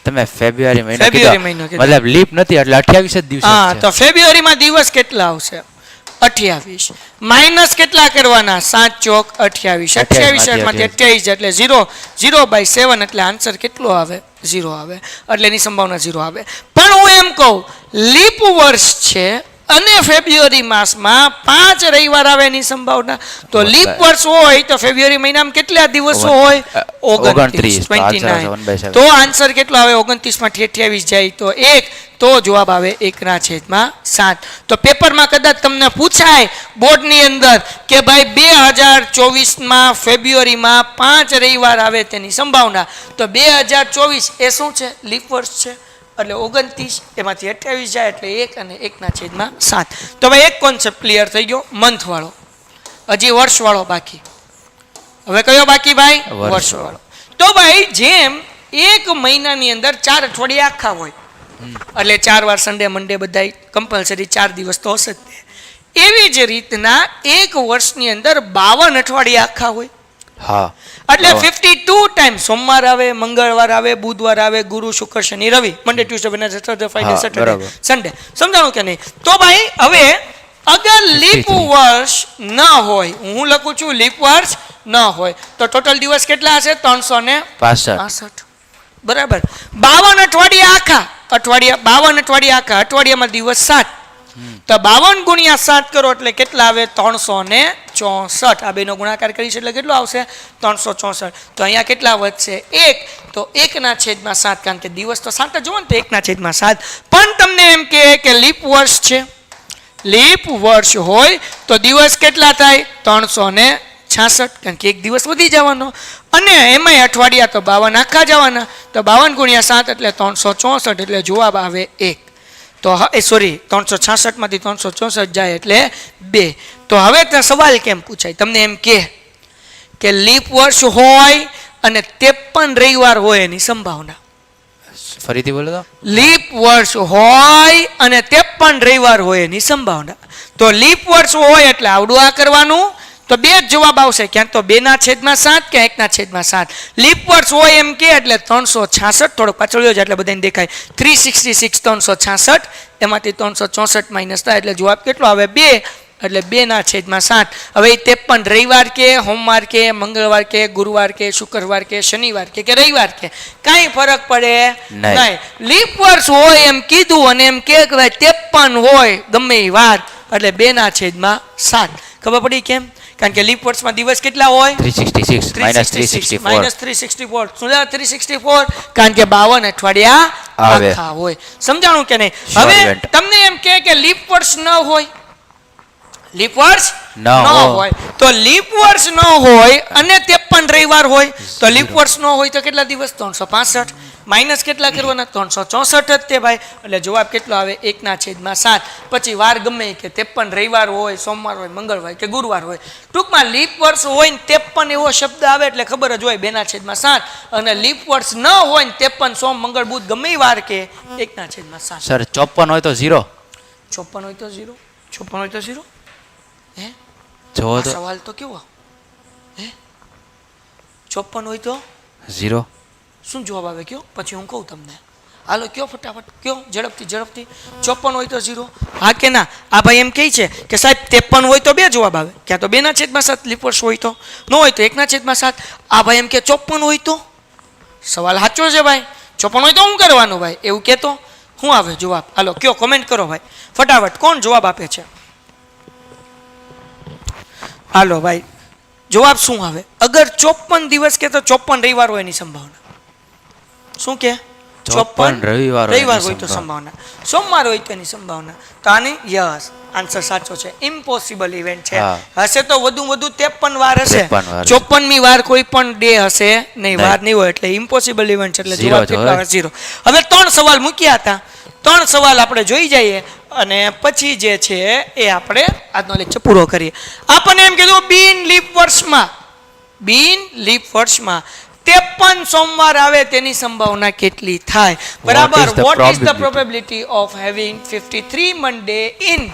તમે ફેબ્રુઆરી મહિનો કીધો, મતલબ લીપ નથી એટલે 28 જ દિવસ. હા, તો ફેબ્રુઆરીમાં દિવસ કેટલા આવશે? 28. માઇનસ કેટલા કરવાના? 7 ચોક 28. 28 માંથી 28 એટલે 0. 0/7 એટલે આન્સર કેટલો આવે? 0 આવે. એટલે એની સંભાવના 0 આવે. પણ હું એમ કહું, લીપ વર્ષ છે અને ફેબ્રુઆરી માસમાં 5 રવિવાર આવે એની સંભાવના. તો લીપ વર્ષ હોય તો ફેબ્રુઆરી મહિનામાં કેટલા દિવસો હોય? 29. 29. તો આન્સર કેટલો આવે? 29 માંથી 28 જાય તો 1. તો જવાબ આવે 1/7. તો પેપરમાં કદાચ તમને પૂછાય બોર્ડની અંદર કે ભાઈ 2024માં ફેબ્રુઆરીમાં 5 રવિવાર આવે તેની સંભાવના, તો 2024 એ શું છે? લીપ વર્ષ છે. એટલે 29 એમાંથી 28 જાય એટલે 1 અને 1/7. તો ભાઈ એક કોન્સેપ્ટ ક્લિયર થઈ ગયો, મંથ વાળો. હજી વર્ષ વાળો બાકી. હવે કયો બાકી ભાઈ? વર્ષ વાળો. તો ભાઈ જેમ એક મહિનાની અંદર 4 અઠવાડિયા આખા હોય, એટલે 4 વાર સન્ડે મંડે બધા કમ્પલસરી 4 દિવસ તો હશે જ. એવી જ રીતના એક વર્ષની અંદર 52 અઠવાડિયા આખા હોય. હા, એટલે 52 ટાઈમ સોમવાર આવે, મંગળવાર આવે, બુધવાર આવે, ગુરુ શુક્ર શનિ રવિ, Monday Tuesday Wednesday Thursday Friday Saturday Sunday. સમજાણું કે નહીં? તો ભાઈ હવે અગર લીપ વર્ષ ન હોય, હું લખું છું લીપ વર્ષ ન હોય, તો ટોટલ દિવસ કેટલા હશે? 365. બરાબર. 52 અઠવાડિયા આખા, 52 અઠવાડિયા આખા, અઠવાડિયામાં દિવસ 7. તો 52 ગુણ્યા 7 કરો એટલે કેટલા આવે? 364. આ બેનો ગુણાકાર કરીશ એટલે કેટલો આવશે? 364. તો અહીંયા કેટલા વધશે? 1. તો 1/7, કારણ કે દિવસ તો 7 જ જુઓ ને, તો 1/7. પણ તમને એમ કે લીપ વર્ષ છે, લીપ વર્ષ હોય તો દિવસ કેટલા થાય? 366, કારણ કે એક દિવસ વધી જવાનો. અને એમાંય અઠવાડિયા તો 52 આખા જવાના. તો 52 ગુણ્યા 7 એટલે 364, એટલે જવાબ આવે 1. તો સોરી 366 માંથી 364 જાય એટલે 2. તો હવે ત્યાં સવાલ કેમ પૂછાય? તમને એમ કે લીપ વર્ષ હોય અને 53 રવિવાર હોય એની સંભાવના. ફરીથી બોલો તો. લીપ વર્ષ હોય અને 53 રવિવાર હોય એની સંભાવના. તો લીપ વર્ષ હોય એટલે આવડું આ કરવાનું, તો 2 જ જવાબ આવશે, ક્યાંક તો 2/7 કે 1/7. લીપ વર્ષ હોય એમ કે એટલે 366, થોડોક પાછળ જાય એટલે બધાને દેખાય. 366 366, એમાંથી 364 માઇનસ થાય એટલે જવાબ કેટલો આવે? 2. એટલે 2/7. હવે 53 રવિવાર કે, સોમવાર કે, મંગળવાર કે, ગુરુવાર કે, શુક્રવાર કે, શનિવાર કે રવિવાર કે કાંઈ ફરક પડે નહીં. લીપ વર્ષ હોય એમ કીધું અને એમ કે 53 હોય ગમે એ વાર, એટલે 2/7. ખબર પડી કેમ? કારણ કે લીપ વર્ષમાં દિવસ કેટલા હોય? 366 -364. શું 364? કારણ કે 52 અઠવાડિયા આખા હોય. સમજાણું કે નહીં? હવે તમને એમ કે લીપ વર્ષ ન હોય, લીપ વર્ષ ન હોય, તો લીપ વર્ષ ન હોય અને 53 રવિવાર હોય, તો લીપ વર્ષ ન હોય તો કેટલા દિવસ? 365. માઇનસ કેટલા કરવાના? 364 જ તે ભાઈ. એટલે જવાબ કેટલો આવે? 1/7. પછી વાર ગમે કે 53 રવિવાર હોય, સોમવાર હોય, મંગળવાર કે ગુરુવાર હોય, ટૂંકમાં લીપ વર્ષ હોય ને 53 એવો શબ્દ આવે એટલે ખબર જ હોય 2/7. અને લીપ વર્ષ ન હોય ને 53 સોમ મંગળ બુધ ગમે વાર કે 1/7. સર 54 હોય તો 0. 54 હોય તો 0, 56 હોય તો 0. હે જો આ તો સવાલ તો કેવો? હે 54 હોય તો 0. શું જવાબ આવે કયો? પછી હું કહું તમને. હાલો કયો ફટાફટ કયો, ઝડપથી. 54 હોય તો 0, હા કે ના? આ ભાઈ એમ કહે છે કે સાહેબ 53 હોય તો 2 જવાબ આવે, ક્યાં તો 2/7 લીપ વર્ષ હોય તો, ન હોય તો 1/7. આ ભાઈ એમ કે 54 હોય તો, સવાલ સાચો છે ભાઈ. 54 હોય તો શું કરવાનું ભાઈ, એવું કહેતો શું આવે જવાબ? હાલો કયો, કોમેન્ટ કરો ભાઈ ફટાફટ, કોણ જવાબ આપે છે? હાલો ભાઈ જવાબ શું આવે? અગર 54 દિવસ કે તો 54 રવિવાર હોય એની સંભાવના. શું કે? 54 રવિવાર હોય તો સંભાવના, સોમવાર હોય તો એની સંભાવના. તો આની યસ આન્સર સાચો છે. ઇમ્પોસિબલ ઇવેન્ટ છે. હશે તો વધુ 53 વાર હશે, 54મી વાર કોઈ પણ ડે હશે નહીં, વાર નહીં હોય, એટલે ઇમ્પોસિબલ ઇવેન્ટ છે. એટલે જવાબ કેટલો આવે? 0. હવે 3 સવાલ મૂક્યા હતા, 3 સવાલ આપણે જોઈ જઈએ અને પછી જે છે એ આપણે આજનો લેક્ચર પૂરો કરીએ. આપણને એમ કીધું બિન લીપ વર્ષમાં 53 સોમવાર આવે તેની સંભાવના કેટલી થાય? બરાબર. What is the probability of having 53 Monday in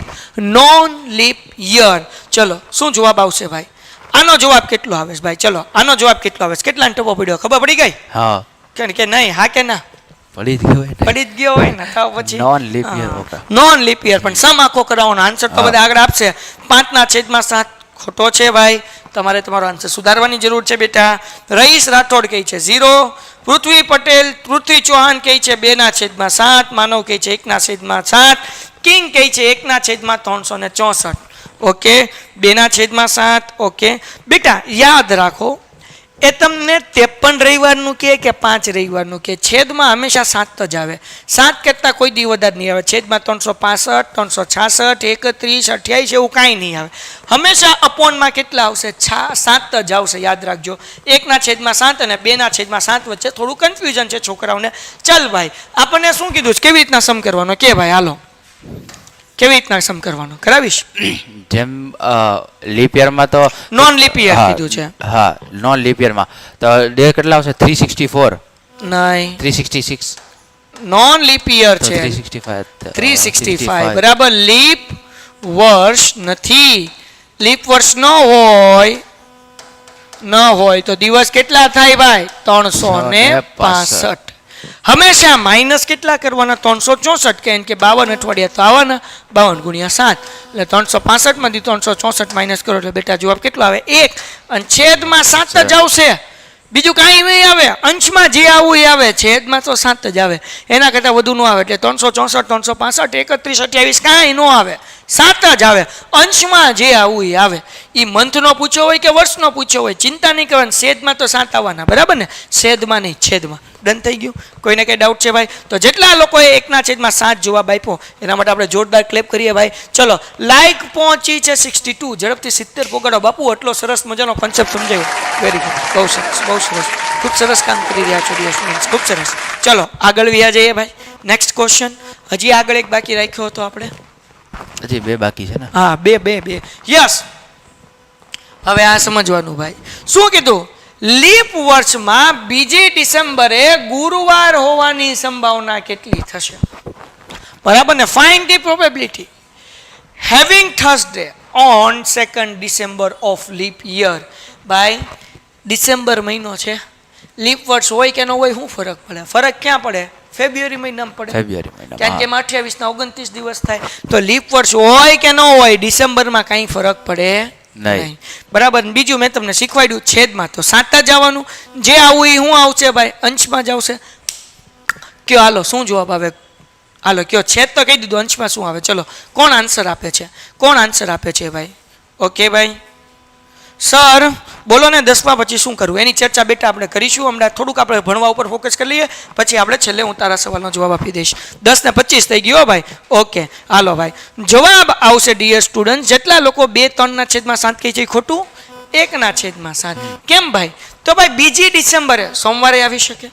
non leap year? ચલો શું જવાબ આવશે ભાઈ? આનો જવાબ કેટલો આવે છે ભાઈ? ચલો આનો જવાબ કેટલો આવે છે? કેટલા ટપો પડ્યો ખબર પડી ગઈ? હા કે નહીં? હા કે ના? પડી જ ગયો હોય ને તો પછી non leap year. Non leap year. પણ સમ આખો કરાવવાનો, આન્સર તો બધા આગળ આપશે. 5/7 ખોટો છે ભાઈ, તમારે તમારો આન્સર સુધારવાની જરૂર છે બેટા. રઈસ રાઠોડ કહે છે 0, પૃથ્વી પટેલ પૃથ્વી ચૌહાણ કહે છે 2/7, માનવ કહે છે 1/7, કિંગ કહે છે 1/364. ઓકે 2/7. ઓકે બેટા યાદ રાખો, એ તમને 53 રવિવારનું કે 5 રવિવારનું કે છેદમાં હંમેશા 7 જ આવે. 7 કરતાં કોઈ દી વધારે નહીં આવે. છેદમાં 365, 366, 31, 28 એવું કાંઈ નહીં આવે. હંમેશા અપોનમાં કેટલા આવશે? 7 જ આવશે. યાદ રાખજો. 1/7 અને 2/7 વચ્ચે થોડું કન્ફ્યુઝન છે છોકરાઓને. ચાલ ભાઈ આપણને શું કીધું છે, કેવી રીતના સમ કરવાનો કે ભાઈ? હાલો કેવી રીતના સમ કરવાનો કરાવીશ? જેમ લીપ યરમાં તો નોન લીપ યર કીધું છે. હા નોન લીપ યરમાં તો ડે કેટલા આવશે? 364 નહીં, 366. નોન લીપ યર છે 365. બરાબર. લીપ વર્ષ નથી. લીપ વર્ષ ન હોય તો દિવસ કેટલા થાય ભાઈ? 365. હંમેશા માઇનસ કેટલા કરવાના? 364. કે 52 અઠવાડિયા તો આવવાના, 52 × 7 એટલે 365 માંથી 364 માઇનસ કરો એટલે બેટા જવાબ કેટલો આવે? 1. અને છેદમાં 7 જ આવશે, બીજું કાંઈ નહીં આવે. અંશમાં જે આવું એ આવે, છેદમાં તો 7 જ આવે, એના કરતાં વધુ ન આવે. એટલે 364, 365, 31, 28 કાંઈ ન આવે, 7 જ આવે. અંશમાં જે આવું એ આવે. એ મંથનો પૂછ્યો હોય કે વર્ષનો પૂછ્યો હોય ચિંતા નહીં કરવાની, છેદમાં તો 7 આવવાના. બરાબર ને? છેદમાં નહીં, છેદમાં. ડન થઈ ગયું? કોઈને કંઈ ડાઉટ છે ભાઈ? તો જેટલા લોકોએ 1/7 જવાબ આપ્યો એના માટે આપણે જોરદાર ક્લેપ કરીએ ભાઈ. ચલો લાઈક પહોંચી છે 62. ઝડપથી 70 પોગાડો બાપુ. એટલો સરસ મજાનો કોન્સેપ્ટ સમજાયો. વેરી ગુડ, બહુ સરસ, બહુ સરસ, ખૂબ સરસ કામ કરી રહ્યા છો ડિયર સ્ટુડન્ટ્સ, ખૂબ સરસ. ચલો આગળ વ્યા જઈએ ભાઈ. Next question. હજી આગળ એક બાકી રાખ્યો હતો આપણે. હજી 2 બાકી છે ને? હા 2. યસ. હવે આ સમજવાનું ભાઈ. શું કીધું? લીપ વર્ષમાં 2 ડિસેમ્બરે ગુરુવાર હોવાની સંભાવના કેટલી થશે? બરાબર ને? Find the probability having Thursday on 2 December of leap year. ભાઈ ડિસેમ્બર મહિનો છે, લીપ વર્ષ હોય કે ન હોય શું ફરક પડે? ફરક ક્યાં પડે? ફેબ્રુઆરી મહિનામાં પડે. કારણ કે એમાં 28 29 દિવસ થાય. તો લીપ વર્ષ હોય કે ન હોય ડિસેમ્બરમાં કાંઈ ફરક પડે નહીં. બરાબર. બીજું મેં તમને શીખવાડ્યું છેદમાં તો 7 જ આવવાનું. જે આવું એ શું આવશે ભાઈ? અંશમાં જ આવશે. કયો હાલો શું જવાબ આવે? હાલો કયો. છેદ તો કહી દીધું, અંશમાં શું આવે? ચલો કોણ આન્સર આપે છે? કોણ આન્સર આપે છે ભાઈ? ઓકે ભાઈ સર બોલો ને. 10માં પછી શું કરવું એની ચર્ચા બેટા આપણે કરીશું. હમણાં થોડુંક આપણે ભણવા ઉપર ફોકસ કરી લઈએ, પછી આપણે છેલ્લે હું તારા સવાલનો જવાબ આપી દઈશ. 10:25 થઈ ગયો ભાઈ. ઓકે હાલો ભાઈ જવાબ આવશે ડિયર સ્ટુડન્ટ. જેટલા લોકો 2 3/7 કહે છે ખોટું. 1/7. કેમ ભાઈ? તો ભાઈ 2 ડિસેમ્બરે સોમવારે આવી શકે,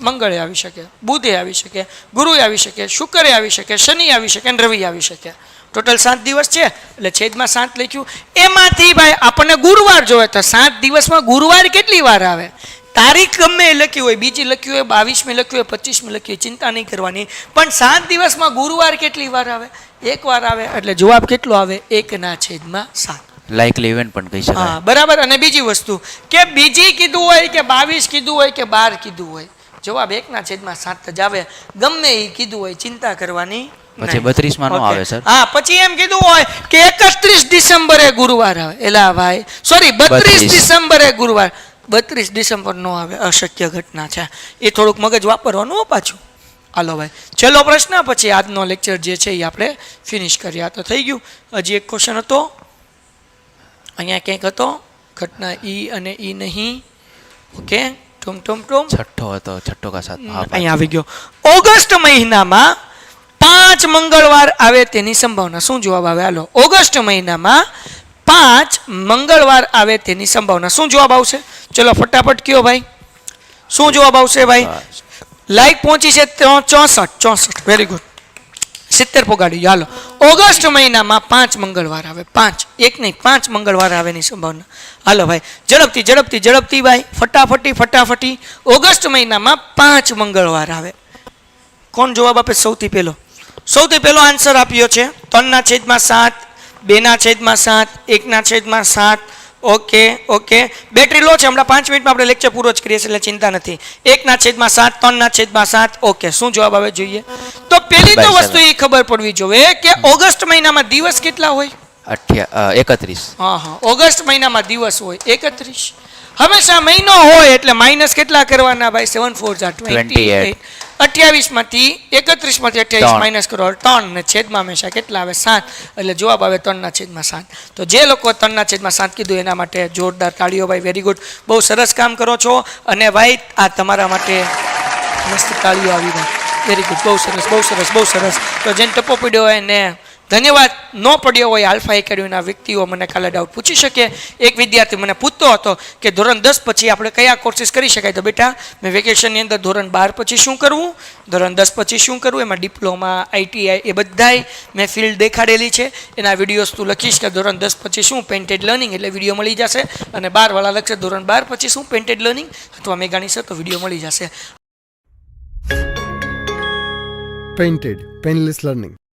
મંગળે આવી શકે, બુધે આવી શકે, ગુરુએ આવી શકે, શુક્રે આવી શકે, શનિ આવી શકે અને રવિ આવી શકે. ટોટલ 7 દિવસ છે એટલે છેદમાં 7 લખ્યું. એમાંથી ભાઈ આપણને ગુરુવાર જોવે તો 7 દિવસમાં ગુરુવાર કેટલી વાર આવે? તારીખ ગમે એ લખી હોય, બીજી લખી હોય, 22મી લખી હોય, 25મી લખી હોય, ચિંતા નહીં કરવાની. પણ 7 દિવસમાં ગુરુવાર કેટલી વાર આવે? એક વાર આવે. એટલે જવાબ કેટલો આવે? 1/7. લાઇકલી ઇવેન્ટ પણ કહી શકાય. હા, બરાબર. અને બીજી વસ્તુ કે બીજી કીધું હોય કે 22 કીધું હોય કે 12 કીધું હોય, જવાબ 1/7 જ આવે. ગમે એ કીધું હોય, ચિંતા કરવાની પછી 32 માં નો આવે સર. હા, પછી એમ કીધું હોય કે 31 ડિસેમ્બરે ગુરુવાર આવે, એલા ભાઈ સોરી 32 ડિસેમ્બરે ગુરુવાર, 32 ડિસેમ્બર નો આવે, અશક્ય ઘટના છે. એ થોડુંક મગજ વાપરવાનું હો પાછું. હાલો ભાઈ, છેલ્લો પ્રશ્ન, પછી આજનો લેક્ચર જે છે એ આપણે ફિનિશ કર્યા. તો થઈ ગયું. હજી એક ક્વેશ્ચન હતો અહીંયા ક્યાંક હતો, ઘટના ઈ અને ઈ નહીં. ઓકે, ટુમ ટુમ ટુમ, છઠ્ઠો હતો, છઠ્ઠો કા સાત. અહીંયા આવી ગયો. ઓગસ્ટ મહિનામાં 5 મંગળવાર આવે તેની સંભાવના. શું જવાબ આવે? હાલો, ઓગસ્ટ મહિનામાં 5 મંગળવાર આવે તેની સંભાવના. શું જવાબ આવશે? ચલો ફટાફટ કયો ભાઈ, શું જવાબ આવશે ભાઈ? લાઈક પહોંચી છે 64. Very good. 70 પોગાડી. હાલો, ઓગસ્ટ મહિનામાં 5 મંગળવાર આવે. 5, એક નહીં 5 મંગળવાર આવેની સંભાવના. હાલો ભાઈ, ઝડપથી ભાઈ, ફટાફટી. ઓગસ્ટ મહિનામાં 5 મંગળવાર આવે. કોણ જવાબ આપે? સૌથી પહેલો આન્સર આપ્યો છે 3/7, 2/7, 1/7. ઓકે, બેટરી લો છે, હમણાં 5 મિનિટમાં આપણે લેક્ચર પૂરો જ કરીએ છીએ, એટલે ચિંતા નથી. 1/7, 3/7. ઓકે, શું જવાબ આવે જોઈએ? તો પેલી તો વસ્તુ એ ખબર પડવી જોઈએ કે ઓગસ્ટ મહિનામાં દિવસ કેટલા હોય? 31. હા, ઓગસ્ટ મહિનામાં દિવસ હોય 31. હંમેશા મહિનો હોય એટલે માઇનસ કેટલા કરવાના ભાઈ? 7 4 28. 28 માંથી 31 માંથી 28 માઇનસ કરો 3 ને છેદમાં હંમેશા કેટલા આવે? 7. એટલે જવાબ આવે 3/7. તો જે લોકો 3/7 કીધું એના માટે જોરદાર તાળીઓ ભાઈ. વેરી ગુડ, બહુ સરસ કામ કરો છો. અને ભાઈ આ તમારા માટે મસ્ત તાળીઓ આવી ભાઈ. વેરી ગુડ, બહુ સરસ. તો જેને ટપો પડ્યો હોય ને ધન્યવાદ. ન પડ્યો હોય આલ્ફા એકેડમીના વ્યક્તિઓ મને કાલે ડાઉટ પૂછી શકે. એક વિદ્યાર્થી મને પૂછતો હતો કે ધોરણ 10 પછી આપણે કયા કોર્સીસ કરી શકાય? તો બેટા મેં વેકેશનની અંદર ધોરણ 12 પછી શું કરવું, ધોરણ 10 પછી શું કરવું, એમાં ડિપ્લોમા, ITI એ બધાય મેં ફિલ્ડ દેખાડેલી છે. એના વિડીયોઝ તું લખીશ કે ધોરણ 10 પછી શું પેન્ટેડ લર્નિંગ, એટલે વિડીયો મળી જશે. અને 12 વાળા લખશે ધોરણ 12 પછી શું પેન્ટેડ લર્નિંગ અથવા મેગાની સર, તો વિડીયો મળી જશે. Painted, painless learning.